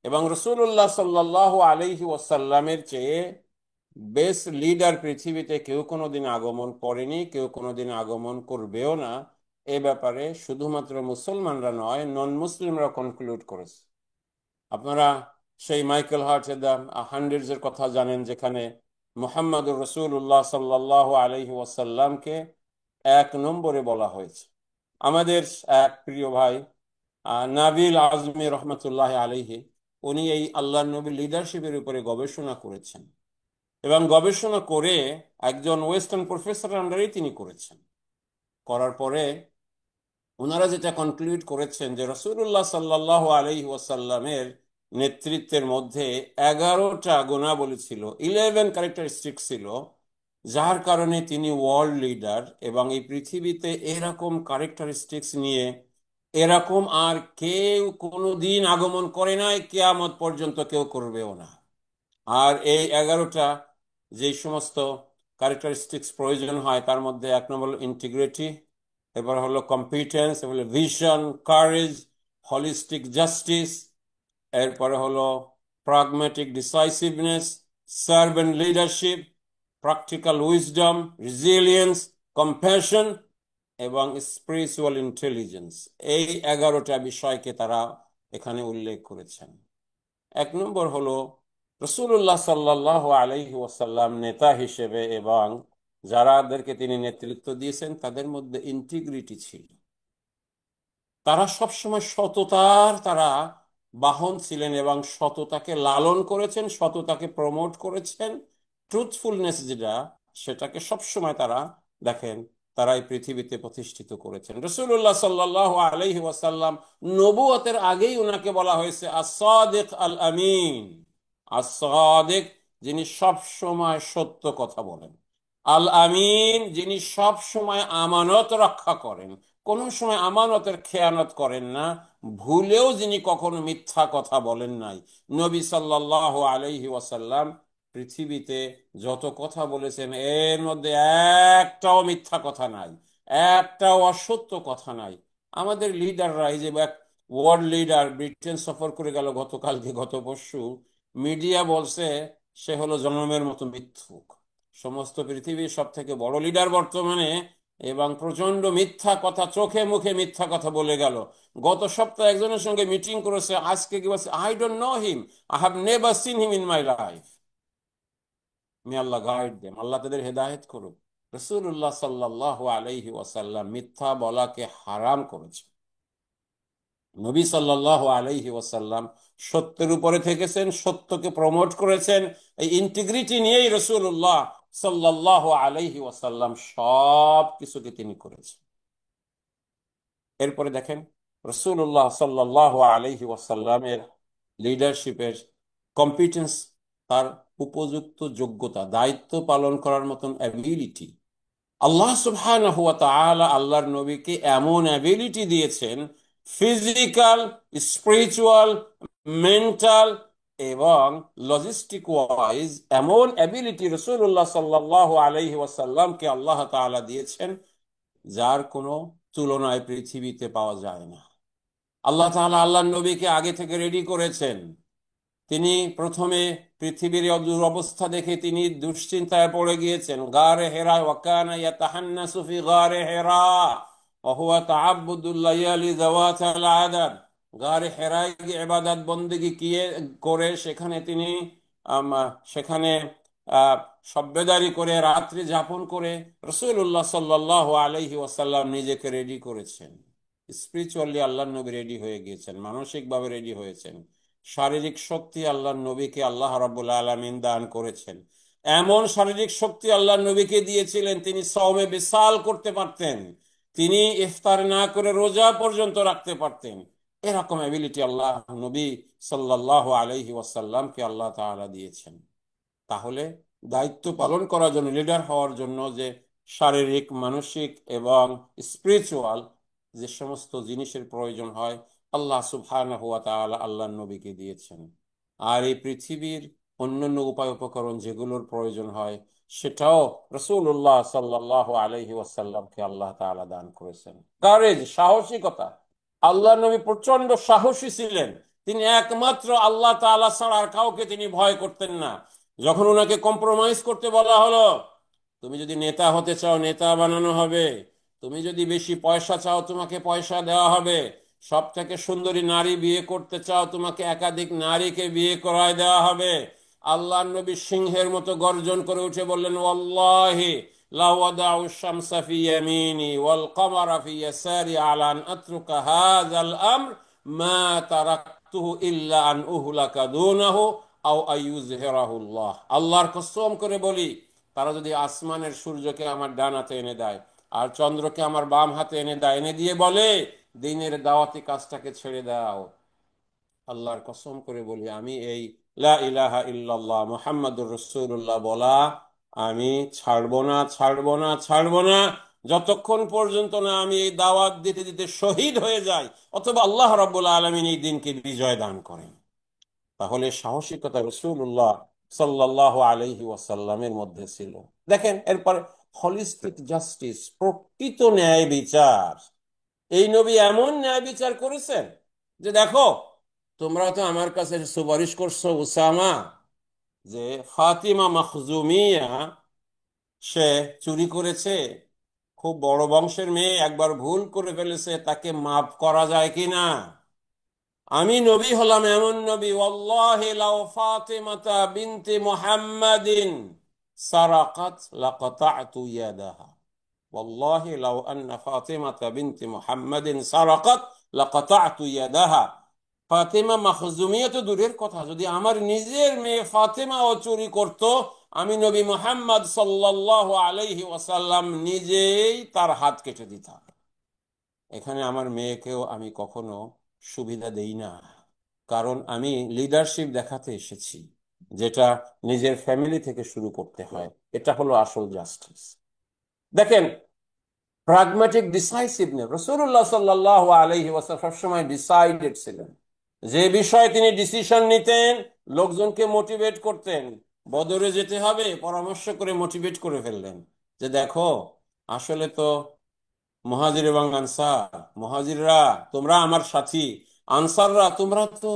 এবং রাসূলুল্লাহ সাল্লাল্লাহু আলাইহি ওয়াসাল্লামের চেয়ে বেস্ট লিডার পৃথিবীতে কেউ কোনোদিন আগমন করেনি, কেউ কোনোদিন আগমন করবেও না। এ ব্যাপারে শুধুমাত্র মুসলমানরা নয়, নন মুসলিমরা কনক্লুড করেছে। আপনারা সেই মাইকেল হার্ট দ্য হান্ড্রেডস এর কথা জানেন, যেখানে মুহাম্মদুর রসুল্লাহ সাল্লাহ আলহি ওয়াসাল্লামকে 1 নম্বরে বলা হয়েছে। আমাদের এক প্রিয় ভাই নাবিল আজমি রহমতুল্লাহ আলহি, উনি এই আল্লাহ নবীর লিডারশিপের উপরে গবেষণা করেছেন, এবং গবেষণা করে একজন ওয়েস্টার্ন প্রফেসর আন্ডারেই তিনি করেছেন। করার পরে ওনারা যেটা কনক্লুড করেছেন যে রসুল্লাহ সাল্লাহ আলহি ওয়াসাল্লামের নেতৃত্বের মধ্যে 11টা গুণাবলী ছিল, 11 ক্যারেক্টারিস্টিক ছিল, যার কারণে তিনি ওয়ার্ল্ড লিডার। এবং এই পৃথিবীতে এরকম ক্যারেক্টারিস্টিক্স নিয়ে এরকম আর কেউ কোনোদিন আগমন করে নাই, কিয়ামত পর্যন্ত কেউ করবেও না। আর এই 11টা যে সমস্ত ক্যারেক্টারিস্টিক্স প্রয়োজন হয়, তার মধ্যে 1 নম্বর হলো ইন্টিগ্রিটি, এবার হলো কম্পিটেন্স, এবার হলো ভিশন, কারেজ, হলিস্টিক জাস্টিস, এরপরে হলো pragmatic decisiveness, servant leadership, practical wisdom, resilience, compassion এবং স্পিরিচুয়াল ইন্টেলিজেন্স। এই 11টা বিষয়কে তারা এখানে উল্লেখ করেছেন। 1 নম্বর হলো রসুল্লাহ সাল্লাহ আলাইহি ওয়াসাল্লাম নেতা হিসেবে এবং যারাদেরকে তিনি নেতৃত্ব দিয়েছেন তাদের মধ্যে ইন্টিগ্রিটি ছিল। তারা সবসময় সততার বাহন ছিলেন এবং সততাকে লালন করেছেন, সততাকে প্রমোট করেছেন। ট্রুথফুলনেস যেটা, সেটাকে সবসময় তারা দেখেন, তারা এই পৃথিবীতে প্রতিষ্ঠিত করেছেন। রসুল্লাহ সাল্লাহ আলাইহি ওয়াসাল্লাম নবুয়তের আগেই ওনাকে বলা হয়েছে আস-সাদিক আল আমিন। আস-সাদিক, যিনি সব সময় সত্য কথা বলেন। আল আমিন, যিনি সব সময় আমানত রক্ষা করেন, কোন সময় আমানতের খেয়ানত করেন না, ভুলেও যিনি কখনো মিথ্যা কথা বলেন নাই। নবী সাল্লাল্লাহু আলাইহি ওয়াসাল্লাম পৃথিবীতে যত কথা বলেছেন এর মধ্যে একটাও মিথ্যা কথা নাই, একটাও অসত্য কথা নাই। আমাদের লিডাররা, এই যে ওয়ার্ল্ড লিডার ব্রিটেন সফর করে গেল গতকালকে, গত পরশু, মিডিয়া বলছে সে হলো জনমের মতো মিথ্যুক, সমস্ত পৃথিবীর সব থেকে বড় লিডার বর্তমানে, এবং প্রচন্ড মিথ্যা কথা, চোখে মুখে মিথ্যা কথা বলে গেল। গত সপ্তাহে একজনের সঙ্গে মিটিং করেছে, আজকে কি বলছে, I don't know him, I have never seen him in my life. May Allah guide them, আল্লাহ তাদের হেদায়েত করুক। রসুল্লাহ সাল্লাল্লাহু আলাইহি ওয়াসাল্লাম মিথ্যা বলাকে হারাম করেছে। নবী সাল্লাল্লাহু আলাইহি ওয়াসাল্লাম সত্যের উপরে থেকেছেন, সত্যকে প্রমোট করেছেন। এই ইন্টিগ্রিটি নিয়েই রসুল্লাহ সাল্লাল্লাহু আলাইহি ওয়াসাল্লাম সব কিছুকে তিনি করেছেন। এরপরে দেখেন রসুল্লাহ সাল্লাল্লাহু আলাইহি ওয়াসাল্লামের লিডারশিপের কম্পিটেন্স, তার উপযুক্ত যোগ্যতা, দায়িত্ব পালন করার মতন অ্যাবিলিটি। আল্লাহ সুবহানাহু ওয়া তাআলা আল্লাহর নবীকে এমন অ্যাবিলিটি দিয়েছেন, ফিজিক্যাল, স্পিরিচুয়াল, মেন্টাল এবং লজিস্টিক ওয়াইজ এমন অ্যাবিলিটি রাসূলুল্লাহ সাল্লাল্লাহু আলাইহি ওয়াসাল্লামকে আল্লাহ তাআলা দিয়েছেন, যার কোনো তুলনায় পৃথিবীতে পাওয়া যায় না। আল্লাহ তাআলা আল্লাহর নবীকে আগে থেকে রেডি করেছেন। তিনি প্রথমে পৃথিবীর দুরবস্থা দেখে তিনি দুশ্চিন্তায় পড়ে গিয়েছেন। গারে হেরা, ওয়াকানা ইয়াতাহান্নাসু ফি গারে হেরা ওয়া হুয়া তাআব্বুদুল লায়ালি যাওয়াতাল আদাদ। গারে হেরায় গিয়ে ইবাদত বন্দেগী করে সেখানে তিনি আম, সেখানে আহ সব্বেদারি করে রাত্রি যাপন করে রাসূলুল্লাহ সাল্লাল্লাহু আলাইহি ওয়াসাল্লাম নিজেকে রেডি করেছেন। স্পিরিচুয়ালি আল্লাহর নবী রেডি হয়ে গিয়েছেন, মানসিকভাবে রেডি হয়েছেন। শারীরিক শক্তি আল্লাহর নবীকে আল্লাহ রাব্বুল আলামিন দান করেছেন। এমন শারীরিক শক্তি আল্লাহর নবীকে দিয়েছিলেন, তিনি সওমে বিসাল করতে পারতেন, তিনি ইফতার না করে রোজা পর্যন্ত রাখতে পারতেন। এরকম অ্যাবিলিটি আল্লাহ নবী সাল্লাল্লাহু আলাইহি ওয়াসাল্লামকে আল্লাহ তাআলা দিয়েছেন। তাহলে দায়িত্ব পালন করার জন্য, লিডার হওয়ার জন্য যে শারীরিক, মানসিক এবং স্পিরিচুয়াল যে সমস্ত জিনিসের প্রয়োজন হয়, আল্লাহ সুবহানাহু ওয়া তাআলা আল্লাহর নবীকে দিয়েছেন। আর এই পৃথিবীর অন্যান্য উপায় উপকরণ যেগুলোর প্রয়োজন হয়, সেটাও রাসূলুল্লাহ সাল্লাল্লাহু আলাইহি ওয়াসাল্লামকে আল্লাহ তাআলা দান করেছেন। কারেজ, সাহসিকতা। আল্লাহর নবী প্রচন্ড সাহসী ছিলেন। তিনি একমাত্র আল্লাহ তাআলা ছাড়া আর কাউকে তিনি ভয় করতেন না। যখন ওনাকে কম্প্রোমাইজ করতে বলা হলো, তুমি যদি নেতা হতে চাও নেতা বানানো হবে, তুমি যদি বেশি পয়সা চাও তোমাকে পয়সা দেওয়া হবে, সব থেকে সুন্দরী নারী বিয়ে করতে চাও তোমাকে একাধিক নারীকে বিয়ে করায় দেওয়া হবে। আল্লাহ নবী সিংহের মতো গর্জন করে উঠে বললেন, ওয়াল্লাহি লাউ ওয়াদাউ শামসা ফি ইয়ামিনি ওয়াল কমারা ফি ইয়াসারি আলা আন আতরুকা হাযাল আমর মা তারাকতুহু ইল্লা আন উহলাকা দুনাহু আও আইয়ুযহিরাহুল্লাহ। আল্লাহর কসম করে বলি, তারা যদি আসমানের সূর্যকে আমার ডান হাতে এনে দেয় আর চন্দ্রকে আমার বাম হাতে এনে দেয়, এনে দিয়ে বলে দিনের দাওয়াতি কাজটাকে ছেড়ে দাও, আল্লাহর কসম করে বলি আমি এই লা ইলাহা ইল্লাল্লাহ মুহাম্মাদুর রাসূলুল্লাহ বলা আমি ছাড়বো না, ছাড়বো না, ছাড়বো না, যতক্ষণ পর্যন্ত না আমি এই দাওয়াত দিতে দিতে শহীদ হয়ে যাই অথবা আল্লাহ রাব্বুল আলামিন এই দিনকে বিজয় দান করেন। তাহলে সাহসিকতা রাসূলুল্লাহ সাল্লাল্লাহু আলাইহি ওয়াসাল্লামের মধ্যে ছিল। দেখেন এরপর হলিস্টিক জাস্টিস, প্রকৃত ন্যায় বিচার। এই নবী এমন ন্যায় বিচার করেছেন যে দেখো, তোমরা তো আমার কাছে সুপারিশ করছো উসামা, যে ফাতিমা মাখজুমিয়া সে চুরি করেছে, খুব বড় বংশের মেয়ে, একবার ভুল করে ফেলেছে, তাকে মাফ করা যায় কিনা? আমি নবী হলাম এমন নবী, ওয়াল্লাহি লাউ ফাতিমাতা বিনতে মুহাম্মাদিন সারাকাত লাকাতা'তু ইয়াদাহা, ওয়াল্লাহি লাউ আন্না ফাতিমাতা বিনতে মুহাম্মাদিন সারাকাত লাকাতা'তু ইয়াদাহা। ফাতিমা মাখজুমিয়া তো দূরের কথা, যদি আমার নিজের মেয়ে ফাতিমাও চুরি করত, আমি নবী মুহাম্মদ সাল্লাল্লাহু আলাইহি ওয়াসাল্লাম নিজেই তার হাত কেটে দিতাম। এখানে আমার মেয়েকেও আমি কখনো সুবিধা দেই না, কারণ আমি লিডারশিপ দেখাতে এসেছি, যেটা নিজের ফ্যামিলি থেকে শুরু করতে হয়। এটা হলো আসল জাস্টিস। দেখেন, প্রাগম্যাটিক ডিসাইসিভনেস, রাসূলুল্লাহ সাল্লাল্লাহু আলাইহি ওয়াসাল্লাম সবসময় ডিসাইডেড ছিলেন। যে বিষয়ে তিনি ডিসিশন নিতেন, লোকজনকে মোটিভেট করতেন। বদরে যেতে হবে, পরামর্শ করে মোটিভেট করে ফেললেন যে দেখো, আসলে তো মুহাজির এবং আনসার, মুহাজিররা তোমরা আমার সাথী, আনসাররা তোমরা তো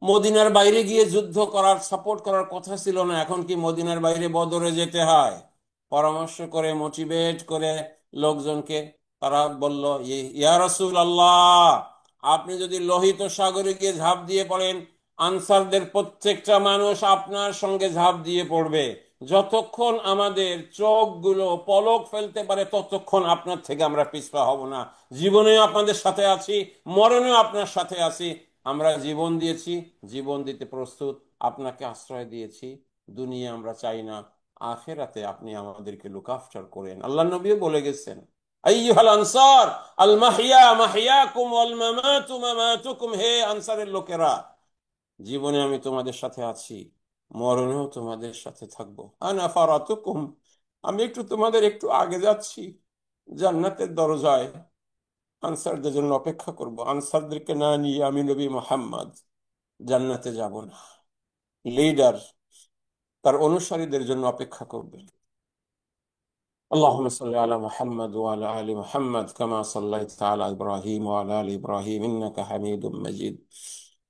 মদিনার বাইরে গিয়ে যুদ্ধ করার সাপোর্ট করার কথা ছিল না, এখন কি মদিনার বাইরে বদরে যেতে হয়? পরামর্শ করে মোটিভেট করে লোকজনকে তারা বলল, ইয়া রাসূলুল্লাহ, আপনি যদি লোহিত সাগরে গিয়ে ঝাঁপ দিয়ে পড়েন, আনসারদের প্রত্যেকটা মানুষ আপনার সঙ্গে ঝাঁপ দিয়ে পড়বে। যতক্ষণ আমাদের চোখগুলো পলক ফেলতে পারে ততক্ষণ আপনার থেকে আমরা পিছপা হব না। জীবনেও আপনাদের সাথে আছি, মরণেও আপনার সাথে আছি। আমরা জীবন দিয়েছি, জীবন দিতে প্রস্তুত, আপনাকে আশ্রয় দিয়েছি। দুনিয়া আমরা চাই না, আখেরাতে আপনি আমাদেরকে লুক আফটার করেন। আল্লাহ নবীও বলে গেছেন, আইয়ুহাল আনসার আল মাহিয়া মাহিয়াকুম ওয়াল মামাতু মামাতুকুম, হে আনসারের লোকেরা, জীবনে আমি তোমাদের সাথে আছি, মরণেও তোমাদের সাথে থাকবো। আনা ফারাতুকুম, আমি একটু তোমাদের একটু আগে যাচ্ছি, জান্নাতের দরজায় আনসারদের জন্য অপেক্ষা করব। আনসারদেরকে না নিয়ে আমি নবী মুহাম্মদ জান্নাতে যাব না। লিডার তার অনুসারীদের জন্য অপেক্ষা করবে। اللهم صل على محمد وعلى آل محمد كما صليت على إبراهيم وعلى آل إبراهيم إنك حميد مجيد।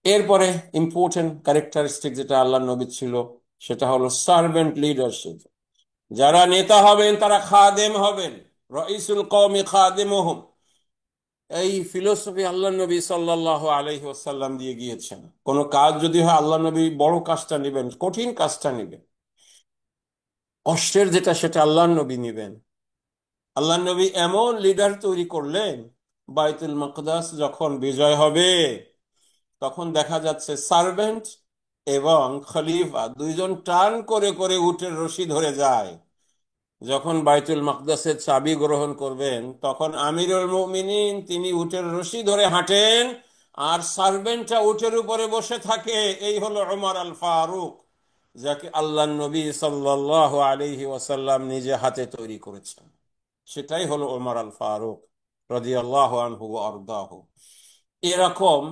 এরপরে ইম্পর্টেন্ট ক্যারেক্টারিস্টিক যেটা আল্লাহ নবী ছিল, সেটা হলো সার্ভেন্ট লিডারশিপ। যারা নেতা হবেন তারা খাদেম হবেন, রাইসুল কওমি খাদেমুহুম। এই ফিলোসফি আল্লাহ নবী সাল্লাল্লাহু আলাইহি ওয়াসাল্লাম দিয়ে গিয়েছেন। কোন কাজ যদি হয়, আল্লাহ নবী বড় কাজটা নেবেন, কঠিন কাজটা নেবেন, কষ্টের যেটা সেটা আল্লাহ নবী নেবেন। আল্লাহ নবী এমন লিডার তৈরি করলেন, বাইতুল মাকদাস যখন বিজয় হবে তখন দেখা যাচ্ছে সার্ভেন্ট এবং খলিফা দুইজন টান করে করে উটের রশি ধরে যায়। যখন বাইতুল মাকদাসের চাবি গ্রহণ করবেন তখন আমিরুল মুমিনিন তিনি উটের রশি ধরে হাঁটেন, আর সার্ভেন্টরা উটের উপরে বসে থাকে। এই হলো ওমর আল ফারুক, যাকে আল্লাহ নবী সাল্লাল্লাহু আলাইহি ওয়াসাল্লাম নিজে হাতে তৈরি করেছেন। সেটাই হলো ওমর আল ফারুক রাদিয়াল্লাহু আনহু ওয়া আরদাহু। এরকম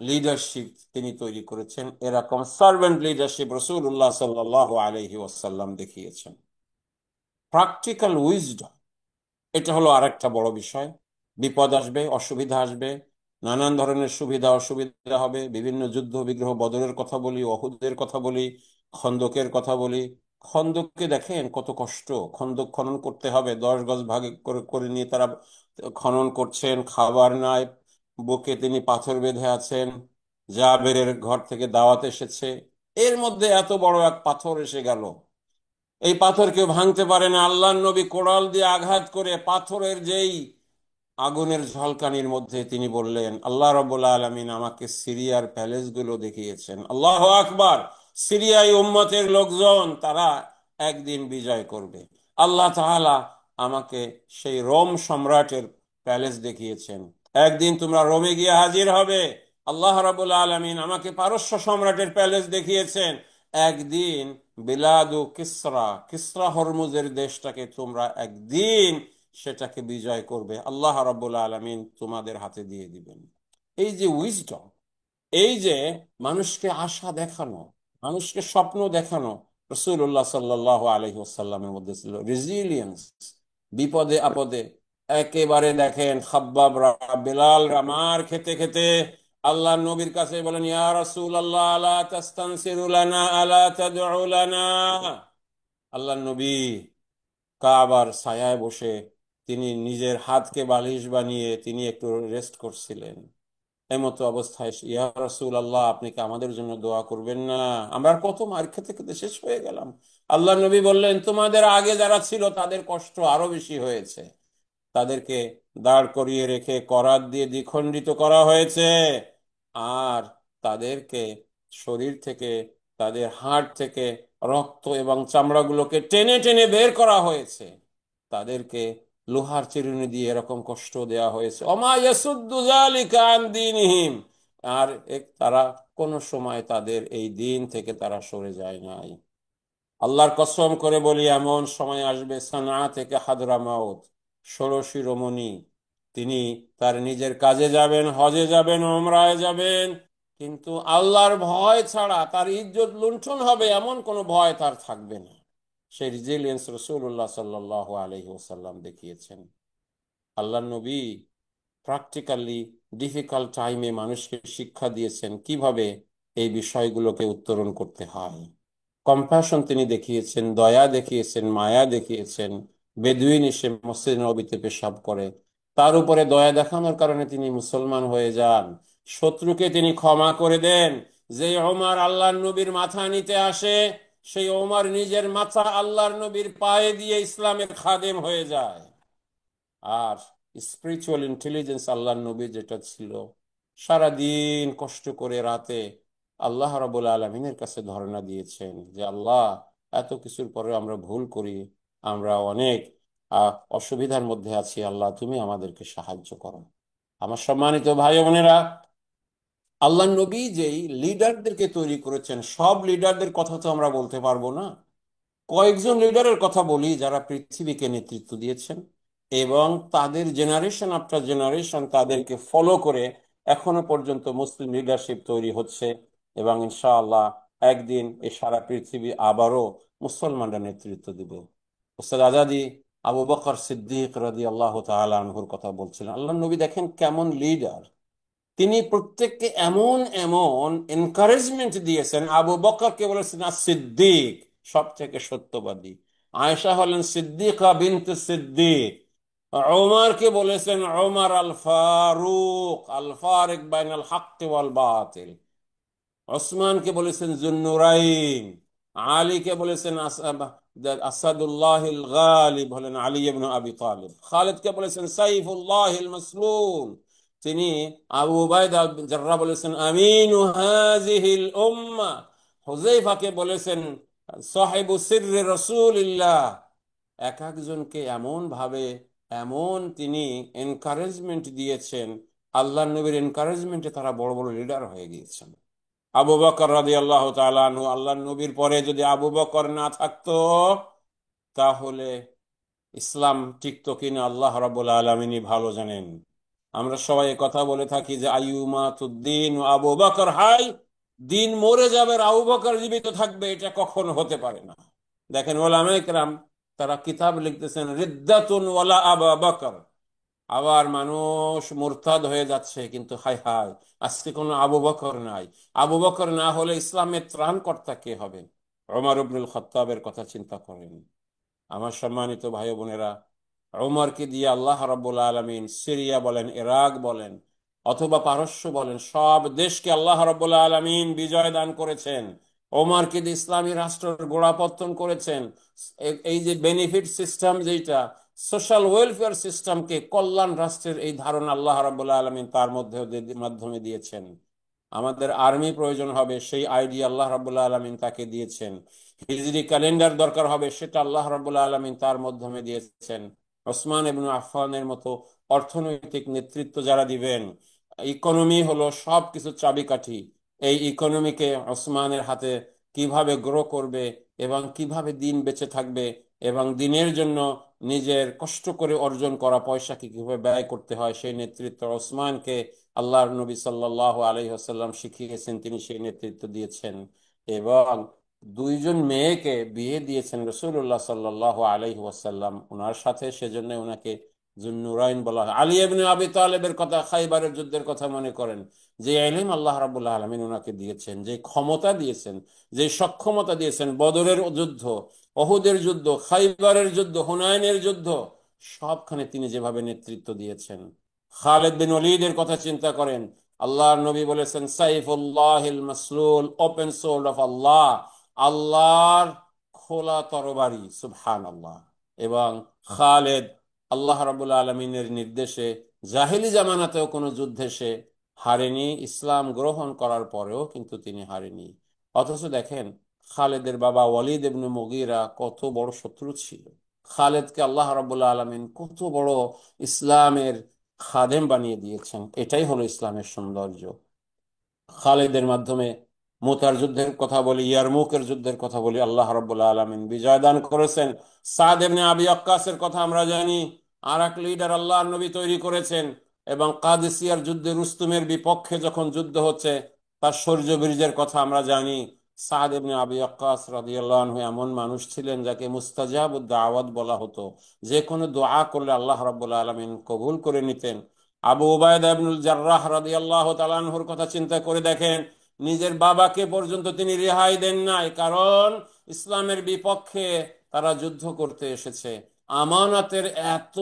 লিডারশিপ তিনি তৈরি করেছেন, এরকম সার্ভেন্ট লিডারশিপ রাসূলুল্লাহ সাল্লাল্লাহু আলাইহি ওয়াসাল্লাম দেখিয়েছেন। প্র্যাকটিক্যাল উইজডম, এটা হলো আরেকটা বড় বিষয়। বিপদ আসবে, অসুবিধা আসবে, নানান ধরনের সুবিধা অসুবিধা হবে। বিভিন্ন যুদ্ধ বিগ্রহ, বদরের কথা বলি, উহুদের কথা বলি, খন্দকের কথা বলি, খন্দককে দেখেন কত কষ্ট, খন্দক খনন করতে হবে, 10 গজ ভাগে করে করে নিয়ে তারা খনন করছেন, খাবার নাই, বুকে তিনি পাথর বেঁধে আছেন, জাবেরের ঘর থেকে দাওয়াত এসেছে, এর মধ্যে এত বড় এক পাথর এসে গেল। এই পাথর কেউ ভাঙতে পারে না, আল্লাহর নবী কোড়াল দিয়ে আঘাত করে পাথরের যেই আগুনের ঝলকানির মধ্যে তিনি বললেন, আল্লাহ রাব্বুল আলামিন আমাকে সিরিয়ার প্যালেস গুলো দেখিয়েছেন, আল্লাহ আকবার। সিরিয়ায় উম্মতের লোকজন তারা একদিন বিজয় করবে। আল্লাহ তাআলা আমাকে সেই রোম সম্রাটের প্যালেস দেখিয়েছেন, একদিন তোমরা রোমে গিয়ে হাজির হবে। আল্লাহ রাব্বুল আলামিন আমাকে পারস্য সম্রাটের প্যালেস দেখিয়েছেন, একদিন বিলাদু কিসরা, কিসরা হরমুজের দেশটাকে তোমরা একদিন সেটাকে বিজয় করবে, আল্লাহ রাব্বুল আলামিন তোমাদের হাতে দিয়ে দিবেন। এই যে উইজডম, এই যে মানুষকে আশা দেখানো, মানুষকে স্বপ্ন দেখানো, রাসূলুল্লাহ সাল্লাল্লাহু আলাইহি ওয়াসাল্লামের মধ্যে ছিল রেজিলিয়েন্স। বিপদে আপদে একেবারে দেখেন খাব্বাব রা, বেলাল রা মার খেতে খেতে আল্লাহ নবীর কাছে বলেন, ইয়া রাসূলুল্লাহ আলা তাস্তানসিরু লানা আলা তাদউ লানা। আল্লাহ নবী কাবার ছায়ায় বসে তিনি নিজের হাতকে বালিশ বানিয়ে তিনি একটু রেস্ট করছিলেন। এমতো অবস্থায় ইয়া রাসূলুল্লাহ আপনি কি আমাদের জন্য দোয়া করবেন না? আমরা আর কত মার খেতে খেতে শেষ হয়ে গেলাম। আল্লাহ নবী বললেন, তোমাদের আগে যারা ছিল তাদের কষ্ট আরো বেশি হয়েছে, তাদেরকে দাঁড় করিয়ে রেখে করাত দিয়ে দ্বিখণ্ডিত করা হয়েছে, আর তাদেরকে শরীর থেকে, তাদের হাড় থেকে রক্ত এবং চামড়াগুলোকে টেনে টেনে বের করা হয়েছে, তাদেরকে লোহার চিরুনি দিয়ে এরকম কষ্ট দেওয়া হয়েছে। ওমা ইয়াসুদ্দু যালিকা আন দীনিহিম, আর তারা কোনো সময় তাদের এই দিন থেকে তারা সরে যায় নাই। আল্লাহর কসম করে বলি, এমন সময় আসবে সানা থেকে হাদরামাউত, ষোড়শী রমণী, তিনি তার নিজের কাজে যাবেন, হজে যাবেন, ওমরায় যাবেন, কিন্তু আল্লাহর ভয় ছাড়া তার ইজ্জত লুণ্ঠন হবে এমন কোনো ভয় তার থাকবে না। সেই রিজিলিয়েন্স রাসূলুল্লাহ সাল্লাল্লাহু আলাইহি ওয়াসাল্লাম দেখিয়েছেন। আল্লাহ নবী প্র্যাকটিক্যালি ডিফিকাল্ট টাইমে মানুষকে শিক্ষা দিয়েছেন কিভাবে এই বিষয়গুলোকে উত্তরণ করতে হয়। কম্প্যাশন তিনি দেখিয়েছেন, দয়া দেখিয়েছেন, মায়া দেখিয়েছেন। বেদুইন এসে মসজিদ নববীতে পেশাব করে, তার উপরে দয়া দেখানোর কারণে তিনি মুসলমান হয়ে যান, শত্রুকে তিনি ক্ষমা করে দেন। যে ওমর আল্লাহর নবীর মাথা নিতে আসে, সেই ওমর নিজের মাথা আল্লাহর নবীর পায়ে দিয়ে ইসলামের খাদেম হয়ে যায়। আর স্পিরিচুয়াল ইন্টেলিজেন্স আল্লাহর নবী যেটা ছিল, সারাদিন কষ্ট করে রাতে আল্লাহ রাব্বুল আলামিনের কাছে ধর্ণা দিয়েছেন যে আল্লাহ, এত কিছুর পরে আমরা ভুল করি, আমরা অনেক অসুবিধার মধ্যে আছি, আল্লাহ তুমি আমাদেরকে সাহায্য করো। আমার সম্মানিত ভাই বোনেরা, আল্লাহ নবী যেই লিডারদেরকে তৈরি করেছেন, সব লিডারদের কথা তো আমরা বলতে পারবো না, কয়েকজন লিডারের কথা বলি যারা পৃথিবীকে নেতৃত্ব দিয়েছেন এবং তাদের জেনারেশন আফটার জেনারেশন তাদেরকে ফলো করে এখনো পর্যন্ত মুসলিম লিডারশিপ তৈরি হচ্ছে, এবং ইনশাআল্লাহ একদিন এই সারা পৃথিবী আবারও মুসলমানরা নেতৃত্ব দিবে। ওস্তাদ আজাদি আবু বকর সিদ্দিক রাদিয়াল্লাহু তাআলা আনহুর কথা বলছিলেন। আল্লাহ নবী দেখেন কেমন লিডার, তিনি প্রত্যেককে এমন এমন এনকারেজমেন্ট দিয়েছেন। আবু বকরকে বলেছেন আর সিদ্দিক, সব থেকে সত্যবাদী। আয়েশা হলেন সিদ্দিকা বিনত সিদ্দিক। ওমরকে বলেছেন ওমর আল ফারুক, আল ফারিক বাইনাল হক ওয়াল বাতিল। ওসমানকে বলেছেন জুন্নুরাইন। আলীকে বলেছেন আসাদুল্লাহিল গালিব, হলেন আলী ইবনে আবি তালিব। খালিদকে বলেছেন সাইফুল্লাহিল মাসলুল, তিনি আবু উবাইদা জাররাহ বলেছেন আমিনু হাযিহিল উম্মাহ। হুযায়ফাকে বলেছেন সাহিবু সিররি রাসূলিল্লাহ। এক একজনকে এমন ভাবে, এমন তিনি এনকারেজমেন্ট দিয়েছেন, আল্লাহ নবীর এনকারেজমেন্টে তারা বড় বড় লিডার হয়ে গিয়েছেন। আবু বকর রাদিয়াল্লাহু তাআলা আনহু, আল্লাহর নবীর পরে যদি আবু বকর না থাকতো তাহলে ইসলাম টিকতো কিনা আল্লাহ রাব্বুল আলামিনই ভালো জানেন। আমরা সবাই কথা বলে থাকি যে আইয়ুমাতুদ্দিন আবু বকর হাই, দিন মরে যাবে আর আবু বকর জীবিত থাকবে, এটা কখনো হতে পারে না। দেখেন ওলামায়ে কেরাম তারা কিতাব লিখতেছেন রিদ্দাতুন ওয়ালা আবু বকর, আবার মানুষ মুরতাদ হয়ে যাচ্ছে, কিন্তু হায় হায় আজকে কোনো আবু বকর নাই। আবু বকর না হলে ইসলামের ত্রাণকর্তা কে হবে? ওমর ইবনুল খাত্তাবের কথা চিন্তা করেন। আমার সম্মানিত ভাই বোনেরা, ওমরকে দিয়ে আল্লাহ রাব্বুল আলামিন সিরিয়া বলেন, ইরাক বলেন, অথবা পারস্য বলেন, সব দেশকে আল্লাহ রাব্বুল আলামিন বিজয় দান করেছেন। ওমরকে দিয়ে ইসলামী রাষ্ট্রের গোড়াপত্তন করেছেন। এই যে বেনিফিট সিস্টেম, যেটা সোশ্যাল ওয়েলফেয়ার সিস্টেমকে কল্যাণ রাষ্ট্রের এই ধারণা আল্লাহ রাব্বুল আলামিন তার মধ্যে মাধ্যমে দিয়েছেন। আমাদের আর্মি প্রয়োজন হবে, সেই আইডিয়া আল্লাহ রাব্বুল আলামিন তাকে দিয়েছেন। হিজরি ক্যালেন্ডার দরকার হবে, সেটা আল্লাহ রাব্বুল আলামিন তার মাধ্যমে দিয়েছেন। ওসমান ইবনে আফফানের মতো অর্থনৈতিক নেতৃত্ব যারা দিবেন, ইকোনমি হলো সবকিছু চাবিকাঠি। এই ইকোনমিকে ওসমানের হাতে কিভাবে গ্রো করবে এবং কিভাবে দিন বেঁচে থাকবে এবং দিনের জন্য নিজের কষ্ট করে অর্জন করা পয়সাকে কিভাবে ব্যয় করতে হয়, সেই নেতৃত্ব ওসমানকে আল্লাহর নবী সাল্লাল্লাহু আলাইহি ওয়াসাল্লাম শিখিয়েছেন, তিনি সেই নেতৃত্ব দিয়েছেন। এবং দুইজন মেয়েকে বিয়ে দিয়েছেন রাসূলুল্লাহ সাল্লাল্লাহু আলাইহি ওয়াসাল্লাম ওনার সাথে, সেজন্য ওনাকে যুন্নুরাইন বলা হয়। আলী ইবনে আবি তালেবের কথা, খাইবারের যুদ্ধের কথা মনে করেন, যে ইলম আল্লাহ রাব্বুল আলামিন ওনাকে দিয়েছেন, যে ক্ষমতা দিয়েছেন, যে সক্ষমতা দিয়েছেন, বদরের যুদ্ধ, ওহুদের যুদ্ধ, খাইবারের যুদ্ধ, হুনাইনের যুদ্ধ, সবখানে তিনি যেভাবে নেতৃত্ব দিয়েছেন। খালেদ বিন ওলীদের কথা চিন্তা করেন, আল্লাহর নবী বলেছেন সাইফুল্লাহিল মাসলুল, ওপেন সোর্ড অফ আল্লাহ, আল্লাহর খোলা তরবারি, সুবহানাল্লাহ। এবং খালেদ আল্লাহ রাব্বুল আলামিনের নির্দেশে জাহেলি জামানাতেও কোনো যুদ্ধে সে হারেনি, ইসলাম গ্রহণ করার পরেও কিন্তু তিনি হারেনি। অথচ দেখেন, খালেদের বাবা ওয়ালিদ ইবনে মুগীরা কত বড় শত্রু ছিল, খালেদকে আল্লাহ রাব্বুল আলামিন কত বড় ইসলামের খাদেম বানিয়ে দিয়েছেন। এটাই হলো ইসলামের সৌন্দর্য। খালিদের মাধ্যমে মুতার যুদ্ধের কথা বলি, ইয়ারমুকের যুদ্ধের কথা বলি, আল্লাহ রাব্বুল আলামিন বিজয় দান করেছেন। সাদ ইবনে আবি ওয়াক্কাসের কথা আমরা জানি, আর এক লিডার আল্লাহর নবী তৈরি করেছেন। এবং কাদেসিয়ার যুদ্ধে রুস্তুমের বিপক্ষে যখন যুদ্ধ হচ্ছে, তার শৌর্য বীর্যের কথা আমরা জানি। সাদ ইবনে আবি ওয়াক্কাস রাদিয়াল্লাহু আনহু এমন মানুষ ছিলেন যাকে মুস্তাজাবুদ দাওয়াত বলা হতো, যে কোনো দোয়া করলে আল্লাহ রাব্বুল আলামিন কবুল করে নিতেন। আবু উবায়দা ইবনুল জাররাহ রাদিয়াল্লাহু তাআলা আনহুর কথা চিন্তা করে দেখেন, নিজের বাবাকে পর্যন্ত তিনি রেহাই দেন নাই, কারণ ইসলামের বিপক্ষে তারা যুদ্ধ করতে এসেছে। আমানতের এত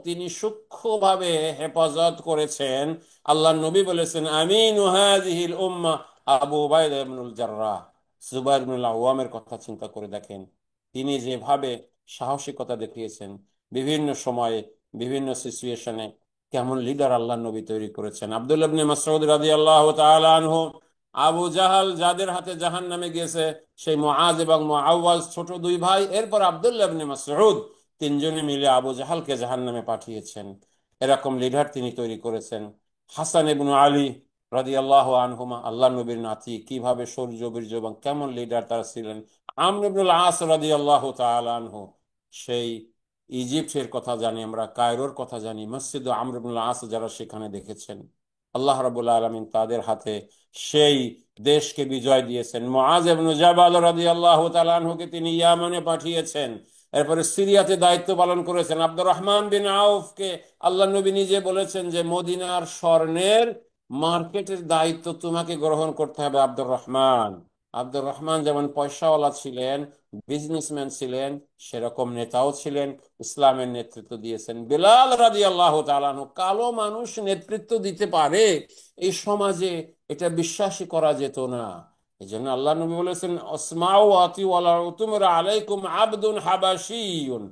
তিনি সূক্ষ্মভাবে হেফাজত করেছেন, আল্লাহ নবী বলেছেন আমিনু হাযিহিল উম্মাহ আবু উবায়দা ইবনুল জাররাহ। জুবাইর ইবনুল আওয়ামের কথা চিন্তা করে দেখেন, তিনি যেভাবে সাহসিকতা দেখিয়েছেন বিভিন্ন সময়ে, বিভিন্ন সিচুয়েশনে, কেমন লিডার আল্লাহ নবী তৈরি করেছেন। আব্দুল্লাহ ইবনে মাসউদ রাদিয়াল্লাহু তাআলা আনহু, আবু জাহাল যাদের হাতে জাহান্নামে গিয়েছে, সেই মুআজ এবং মুআওয়াজ ছোট দুই ভাই, এরপর আব্দুল্লাহ ইবনে মাসউদ, তিনজনে মিলে আবু জাহালকে জাহান্নামে পাঠিয়েছেন। এরকম লিডার তিনি তৈরি করেছেন। হাসান ইবনে আলী রাদিয়াল্লাহু আনহুমা, আল্লাহ নবীর নাতি, কিভাবে শৌর্য বীর্য এবং কেমন লিডার তারা ছিলেন। আমর ইবনুল আস রাদিয়াল্লাহু তাআলা আনহু, সেই ইজিপ্টের কথা জানি আমরা, কায়রোর কথা জানি, মসজিদ আমর ইবনুল আস যারা সেখানে দেখেছেন, আল্লাহ রাব্বুল আলামিন তাদের হাতে সেই দেশকে বিজয় দিয়েছেন। মুআজ ইবনে জাবাল রাদিয়াল্লাহু তাআলা আনহুকে তিনি ইয়ামানে পাঠিয়েছেন। এরপরে সিরিয়াতে দায়িত্ব পালন করেছেন। আব্দুর রহমান বিন আউফকে আল্লাহ নবী নিজে বলেছেন যে মদিনার স্বর্ণের মার্কেটের দায়িত্ব তোমাকে গ্রহণ করতে হবে আব্দুর রহমান। আব্দুর রহমান যেমন পয়সাওয়ালা ছিলেন, বিজনেসম্যান ছিলেন, সেরকম নেতাও ছিলেন, ইসলামের নেতৃত্ব দিয়েছেন। বেলাল রাদিয়াল্লাহু তাআলা আনহু, কালো মানুষ নেতৃত্ব দিতে পারে এই সমাজে, এটা বিশ্বাসই করা যেত না। এই জন্য আল্লাহ নবী বলেছেন আসমাউ আতি ওয়ালা উতুমিরা আলাইকুম আবদুন হাবাশিয়ুন,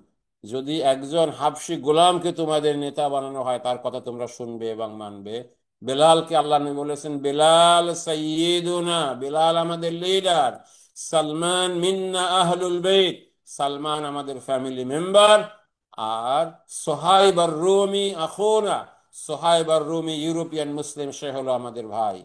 যদি একজন হাবশি গোলামকে তোমাদের নেতা বানানো হয়, তার কথা তোমরা শুনবে এবং মানবে। বেলালকে আল্লাহ নবী বলেছেন বেলাল সাইয়্যিদুনা, বেলাল আমাদের লিডার। সালমান মিন্না আহলুল বাইত, সালমান আমাদের ফ্যামিলি মেম্বার। আর সোহাইব আর রুমি আখুনা, সোহাইব আর রুমি ইউরোপিয়ান মুসলিম, সে হলো আমাদের ভাই।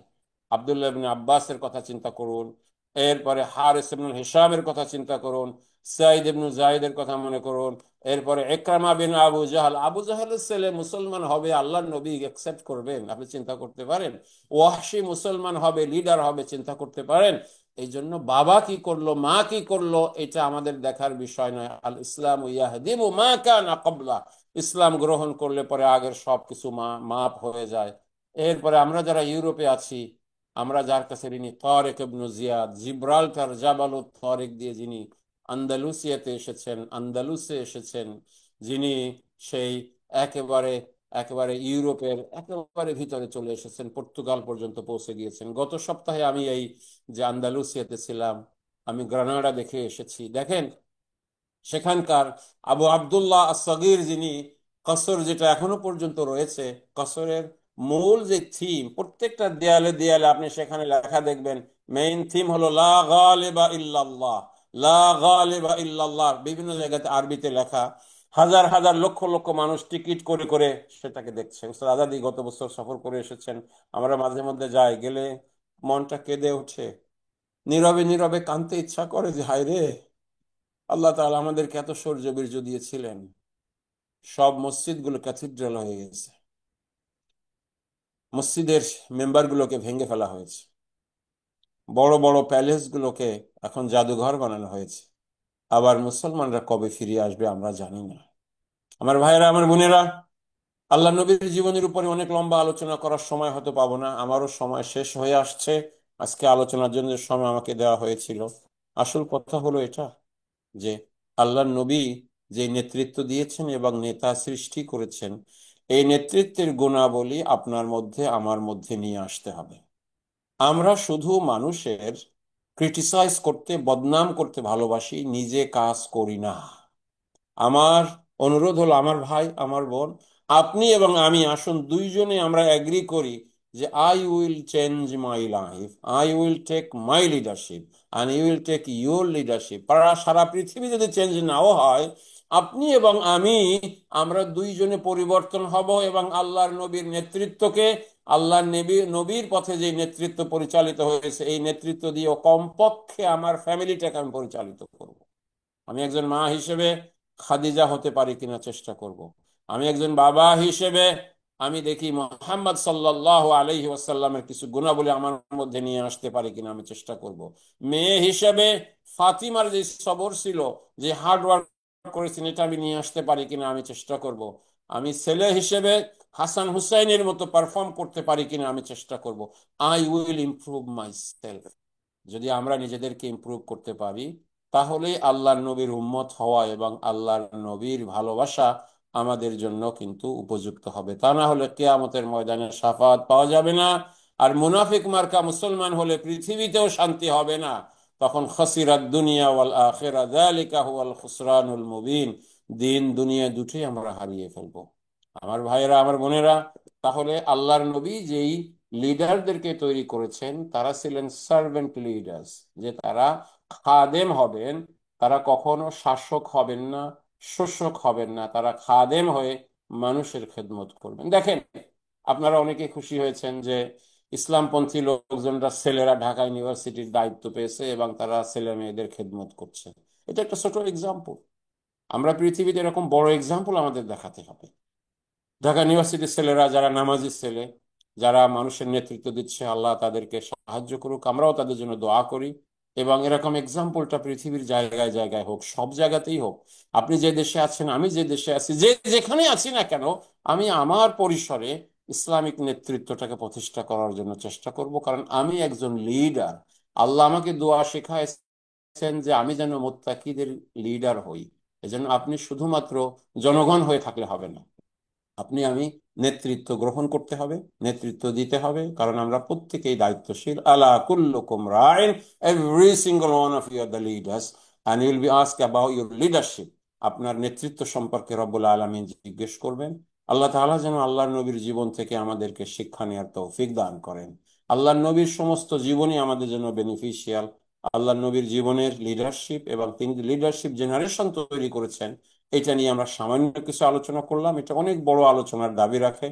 আব্দুল্লাহ ইবনে আব্বাসের কথা চিন্তা করুন, এরপরে হারিস ইবনুল হিশামের কথা চিন্তা করুন, সাইদ ইবনু জাহিদের কথা মনে করুন, এরপরে ইকরামা বিন আবু জাহাল, আবু জাহালের ছেলে মুসলমান হবে, আল্লাহর নবী একসেপ্ট করবেন? আপনি চিন্তা করতে পারেন? ওয়াহশী মুসলমান হবে, লিডার হবে, চিন্তা করতে পারেন? এই জন্য বাবা কি করলো, মা কি করলো, এটা আমাদের দেখার বিষয় নয়। আল ইসলাম ইয়াহদিমু মা কানা ক্বাবলা, ইসলাম গ্রহণ করলে পরে আগের সবকিছু মাপ হয়ে যায়। এরপরে আমরা যারা ইউরোপে আছি, আমরা যার কাছে ঋণী, তারেক ইবনে জিয়াদ, জিব্রাল্টার জাবালুত তারেক দিয়ে যিনি আন্দালুসিয়াতে এসেছেন, আন্দালুসে এসেছেন, যিনি সেই একেবারে একেবারে ইউরোপের একেবারে ভিতরে চলে এসেছেন, পর্তুগাল পর্যন্ত পৌঁছে গিয়েছেন। গত সপ্তাহে আমি এই যে আন্দালুসিয়াতে ছিলাম, আমি গ্রানাডা দেখে এসেছি। দেখেন সেখানকার আবু আবদুল্লাহ আসগির, যিনি কসর যেটা এখনো পর্যন্ত রয়েছে, কসরের মূল যে থিম, প্রত্যেকটা দেয়ালে দেয়ালে আপনি সেখানে লেখা দেখবেন, মেইন থিম হলো লা গালিবা ইল্লাল্লাহ, লা গালিবা ইল্লাল্লাহ। বিভিন্ন জায়গাতে আরবিতে লেখা, হাজার হাজার লক্ষ লক্ষ মানুষ টিকিট করে করে সেটাকে দেখছে। উস্তাদ আজাদি গত বছর সফর করে এসেছেন, আমরা মাঝে মধ্যে যাই, গেলে মনটা কেঁদে ওঠে, নীরবে নীরবে কাঁদতে ইচ্ছা করে যে হায় রে, আল্লাহ তাআলা আমাদেরকে এত শৌর্য বীর্য দিয়েছিলেন, সব মসজিদগুলো ক্যাথিড্রাল হয়ে গেছে, মসজিদের মেম্বারগুলোকে ভেঙে ফেলা হয়েছে, বড় বড় প্যালেস গুলোকে এখন জাদুঘর বানানো হয়েছে। আবার মুসলমানরা কবে ফিরে আসবে আমরা জানি না। আমার ভাইয়েরা, আমার বোনেরা, আল্লাহ নবীর জীবনের উপরে অনেক লম্বা আলোচনা করার সময় হয়তো পাবো না, আমারও সময় শেষ হয়ে আসছে। আজকে আলোচনার জন্য যে সময় আমাকে দেওয়া হয়েছিল, আসল কথা হলো এটা যে আল্লাহ নবী যে নেতৃত্ব দিয়েছেন এবং নেতা সৃষ্টি করেছেন, এই নেতৃত্বের গুণাবলী আপনার মধ্যে আমার মধ্যে নিয়ে আসতে হবে। আমরা শুধু মানুষের ক্রিটিসাইজ করতে, বদনাম করতে ভালোবাসি, নিজে কাজ করি না। আমার অনুরোধ হলো, আমার ভাই, আমার বোন, আপনি এবং আমি আসুন দুইজনে আমরা এগ্রি করি যে I will change my life, I will take my leadership and you will take your leadership. সারা পৃথিবী যদি চেঞ্জ নাও হয়, আপনি এবং আমি, আমরা দুইজনে পরিবর্তন হব এবং আল্লাহর নবীর নেতৃত্বকে, আল্লাহর নবীর পথে যে নেতৃত্ব পরিচালিত হয়েছে, এই নেতৃত্ব দিয়ে কমপক্ষে আমার ফ্যামিলিটাকে আমি পরিচালিত করব। আমি একজন মা হিসেবে খাদিজা হতে পারি কিনা চেষ্টা করব। আমি একজন বাবা হিসেবে আমি দেখি মোহাম্মদ সাল্লাল্লাহু আলাইহি ওয়াসাল্লামের কিছু গুণাবলী আমার মধ্যে নিয়ে আসতে পারি কিনা আমি চেষ্টা করব। মেয়ে হিসেবে ফাতিমার যে সবর ছিল, যে হার্ড ওয়ার্ক করেছেন, এটা আমি নিয়ে আসতে পারি কিনা আমি চেষ্টা করব। আমি ছেলে হিসেবে হাসান হুসাইনের মতো পারফর্ম করতে পারি কিনা আমি চেষ্টা করব। I will improve my self. যদি আমরা নিজেদেরকে ইমপ্রুভ করতে পারি, তাহলে আল্লাহর নবীর উম্মত হওয়া এবং আল্লাহর নবীর ভালোবাসা আমাদের জন্য কিন্তু উপযুক্ত হবে। তা না হলে কিয়ামতের ময়দানে শাফাত পাওয়া যাবে না। আর মুনাফিক মার্কা মুসলমান হলে পৃথিবীতেও শান্তি হবে না। তখন খাসিরাত দুনিয়া ওয়াল আখিরা, যালিকা হুয়াল খুসরানুল মুবিন। দিন দুনিয়া দুটোই আমরা হারিয়ে ফেলবো। আমার ভাইয়েরা, আমার বোনেরা, তাহলে আল্লাহর নবী যেই লিডারদেরকে তৈরি করেছেন, তারা ছিলেন সার্ভেন্ট লিডার্স, যে তারা খাদেম হবেন। তারা কখনো শাসক হবেন না, শোষক হবেন না, তারা খাদেম হয়ে মানুষের খেদমত করবেন। দেখেন, আপনারা অনেকে খুশি হয়েছেন যে ইসলামপন্থী লোকজনরা, ছেলেরা ঢাকা ইউনিভার্সিটির দায়িত্ব পেয়েছে এবং তারা ছেলে মেয়েদের খেদমত করছে। এটা একটা ছোট এক্সাম্পল। আমরা পৃথিবীতে এরকম বড় এক্সাম্পল আমাদের দেখাতে হবে। ঢাকা ইউনিভার্সিটির ছেলেরা যারা নামাজি ছেলে, যারা মানুষের নেতৃত্ব দিচ্ছে, আল্লাহ তাদেরকে সাহায্য করুক, আমরাও তাদের জন্য দোয়া করি। এবং এরকম এক্সাম্পলটা পৃথিবীর জায়গায় জায়গায় হোক, সব জায়গাতেই হোক। আপনি যে দেশে আছেন, আমি যে দেশে আছি, যে যেখানে আছি না কেন, আমি আমার পরিসরে ইসলামিক নেতৃত্বটাকে প্রতিষ্ঠা করার জন্য চেষ্টা করব, কারণ আমি একজন লিডার। আল্লাহ আমাকে দোয়া শেখাচ্ছেন যে আমি যেন মুত্তাকিদের লিডার হই। এজন্য আপনি শুধুমাত্র জনগণ হয়ে থাকলে হবে না, আপনি আমি নেতৃত্ব গ্রহণ করতে হবে, নেতৃত্ব দিতে হবে, কারণ আমরা প্রত্যেকেই দায়িত্বশীল। আলা কুল্লুকুম রাইন, every single one of you are the leaders and you will be asked about your leadership. আপনার নেতৃত্ব সম্পর্কে রব্বুল আলামিন জিজ্ঞেস করবেন। আল্লাহ তাআলা যেন আল্লাহর নবীর জীবন থেকে আমাদেরকে শিক্ষা নেওয়ার তৌফিক দান করেন। আল্লাহর নবীর সমস্ত জীবনই আমাদের জন্য বেনিফিশিয়াল। আল্লাহর নবীর জীবনের লিডারশিপ এবং তিনি লিডারশিপ জেনারেশন তৈরি করেছেন, এটা নিয়ে আমরা সামান্য কিছু আলোচনা করলাম। এটা অনেক বড় আলোচনার দাবি রাখে।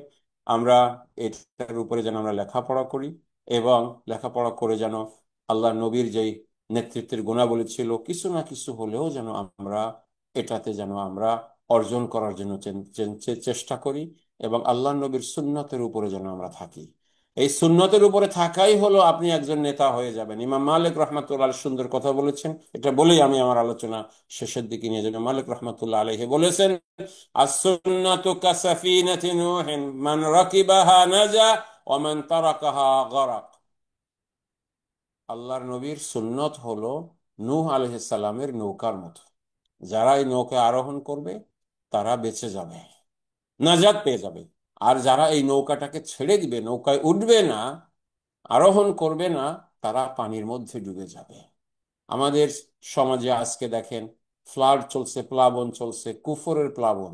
আমরা এটার উপরে যেন আমরা লেখাপড়া করি এবং লেখাপড়া করে যেন আল্লাহ নবীর যেই নেতৃত্বের গুণাবলী ছিল, কিছু না কিছু হলেও যেন আমরা এটাতে যেন আমরা অর্জন করার জন্য চেষ্টা করি এবং আল্লাহ নবীর সুন্নতের উপরে যেন আমরা থাকি। এই সুন্নতের উপরে থাকাই হলো আপনি একজন নেতা হয়ে যাবেন। ইমাম মালিক রাহমাতুল্লাহ আলাইহি সুন্দর কথা বলেছেন। এটা বলেই আমি আমার আলোচনা শেষের দিকে নিয়ে যাবেন। মালিক রহমতুল্লাহ আলাইহি বলেছেন, as-sunnatu kasafinati nuhin, মান রাকিবাহা নাজা ওয়া মান তারাকাহা গরাক। আল্লাহর নবীর সুন্নত হলো নূহ আলাইহিস সালামের নৌকার মতো। যারা এই নৌকায় আরোহণ করবে তারা বেঁচে যাবে, নাজাত পেয়ে যাবে। আর যারা এই নৌকাটাকে ছেড়ে দিবে, নৌকায় উঠবে না, আরোহণ করবে না, তারা পানির মধ্যে ডুবে যাবে। আমাদের সমাজে আজকে দেখেন, ফ্লাড চলছে, প্লাবন চলছে, কুফরের প্লাবন,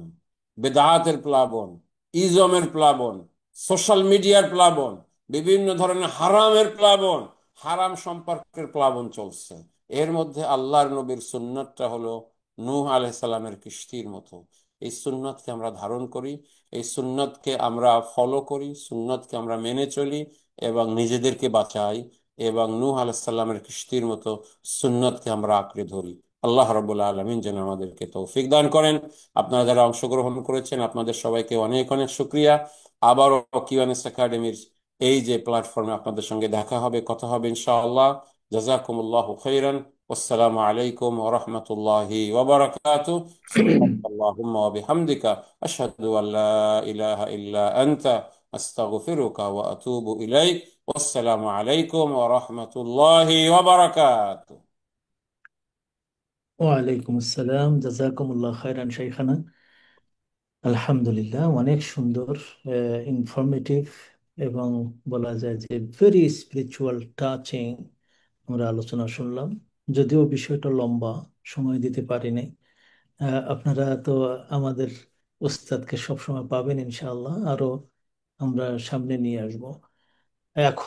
বেদাতের প্লাবন, ইজমের প্লাবন, সোশ্যাল মিডিয়ার প্লাবন, বিভিন্ন ধরনের হারামের প্লাবন, হারাম সম্পর্কের প্লাবন চলছে। এর মধ্যে আল্লাহর নবীর সুন্নতটা হলো নূহ আলাইহিস সালামের কিস্তির মতো। এই সুন্নতকে আমরা ধারণ করি, এই সুন্নতকে আমরা ফলো করি, সুন্নতকে আমরা মেনে চলি এবং নিজেদেরকে বাঁচাই, এবং নূহ আলাইহিস সালামের কিস্তির মতো সুন্নতকে আমরা আঁকড়ে ধরি। আল্লাহ রাব্বুল আলামিন যেন আমাদেরকে তৌফিক দান করেন। আপনারা যারা অংশগ্রহণ করেছেন আপনাদের সবাইকে অনেক অনেক শুকরিয়া। আবারও কিউএনএস একাডেমির এই যে প্ল্যাটফর্মে আপনাদের সঙ্গে দেখা হবে, কথা হবে ইনশাআল্লাহ। জাযাকুমুল্লাহু খাইরান। আসসালামু আলাইকুম ওয়া রাহমাতুল্লাহি ওয়া বারাকাতুহু। সুবহানাল্লাহুম্মা ওয়া বিহামদিকা আশহাদু আল্লা ইলাহা ইল্লা আনতা আস্তাগফিরুকা ওয়া আতুবু ইলাইক। আসসালামু আলাইকুম ওয়া রাহমাতুল্লাহি ওয়া বারাকাতুহু। ওয়ালাইকুম আসসালাম, জাজাকুমুল্লাহ খাইরান শাইখানা। আলহামদুলিল্লাহ, অনেক সুন্দর, ইনফরমেটিভ এবং বলা যায় যে ভেরি স্পিরিচুয়াল টাচিং আমরা আলোচনা শুনলাম। যদিও বিষয়টা লম্বা, সময় দিতে পারিনি। আপনারা তো আমাদের উস্তাদকে সবসময় পাবেন ইনশাআল্লাহ, আরো আমরা সামনে নিয়ে আসবো এখন।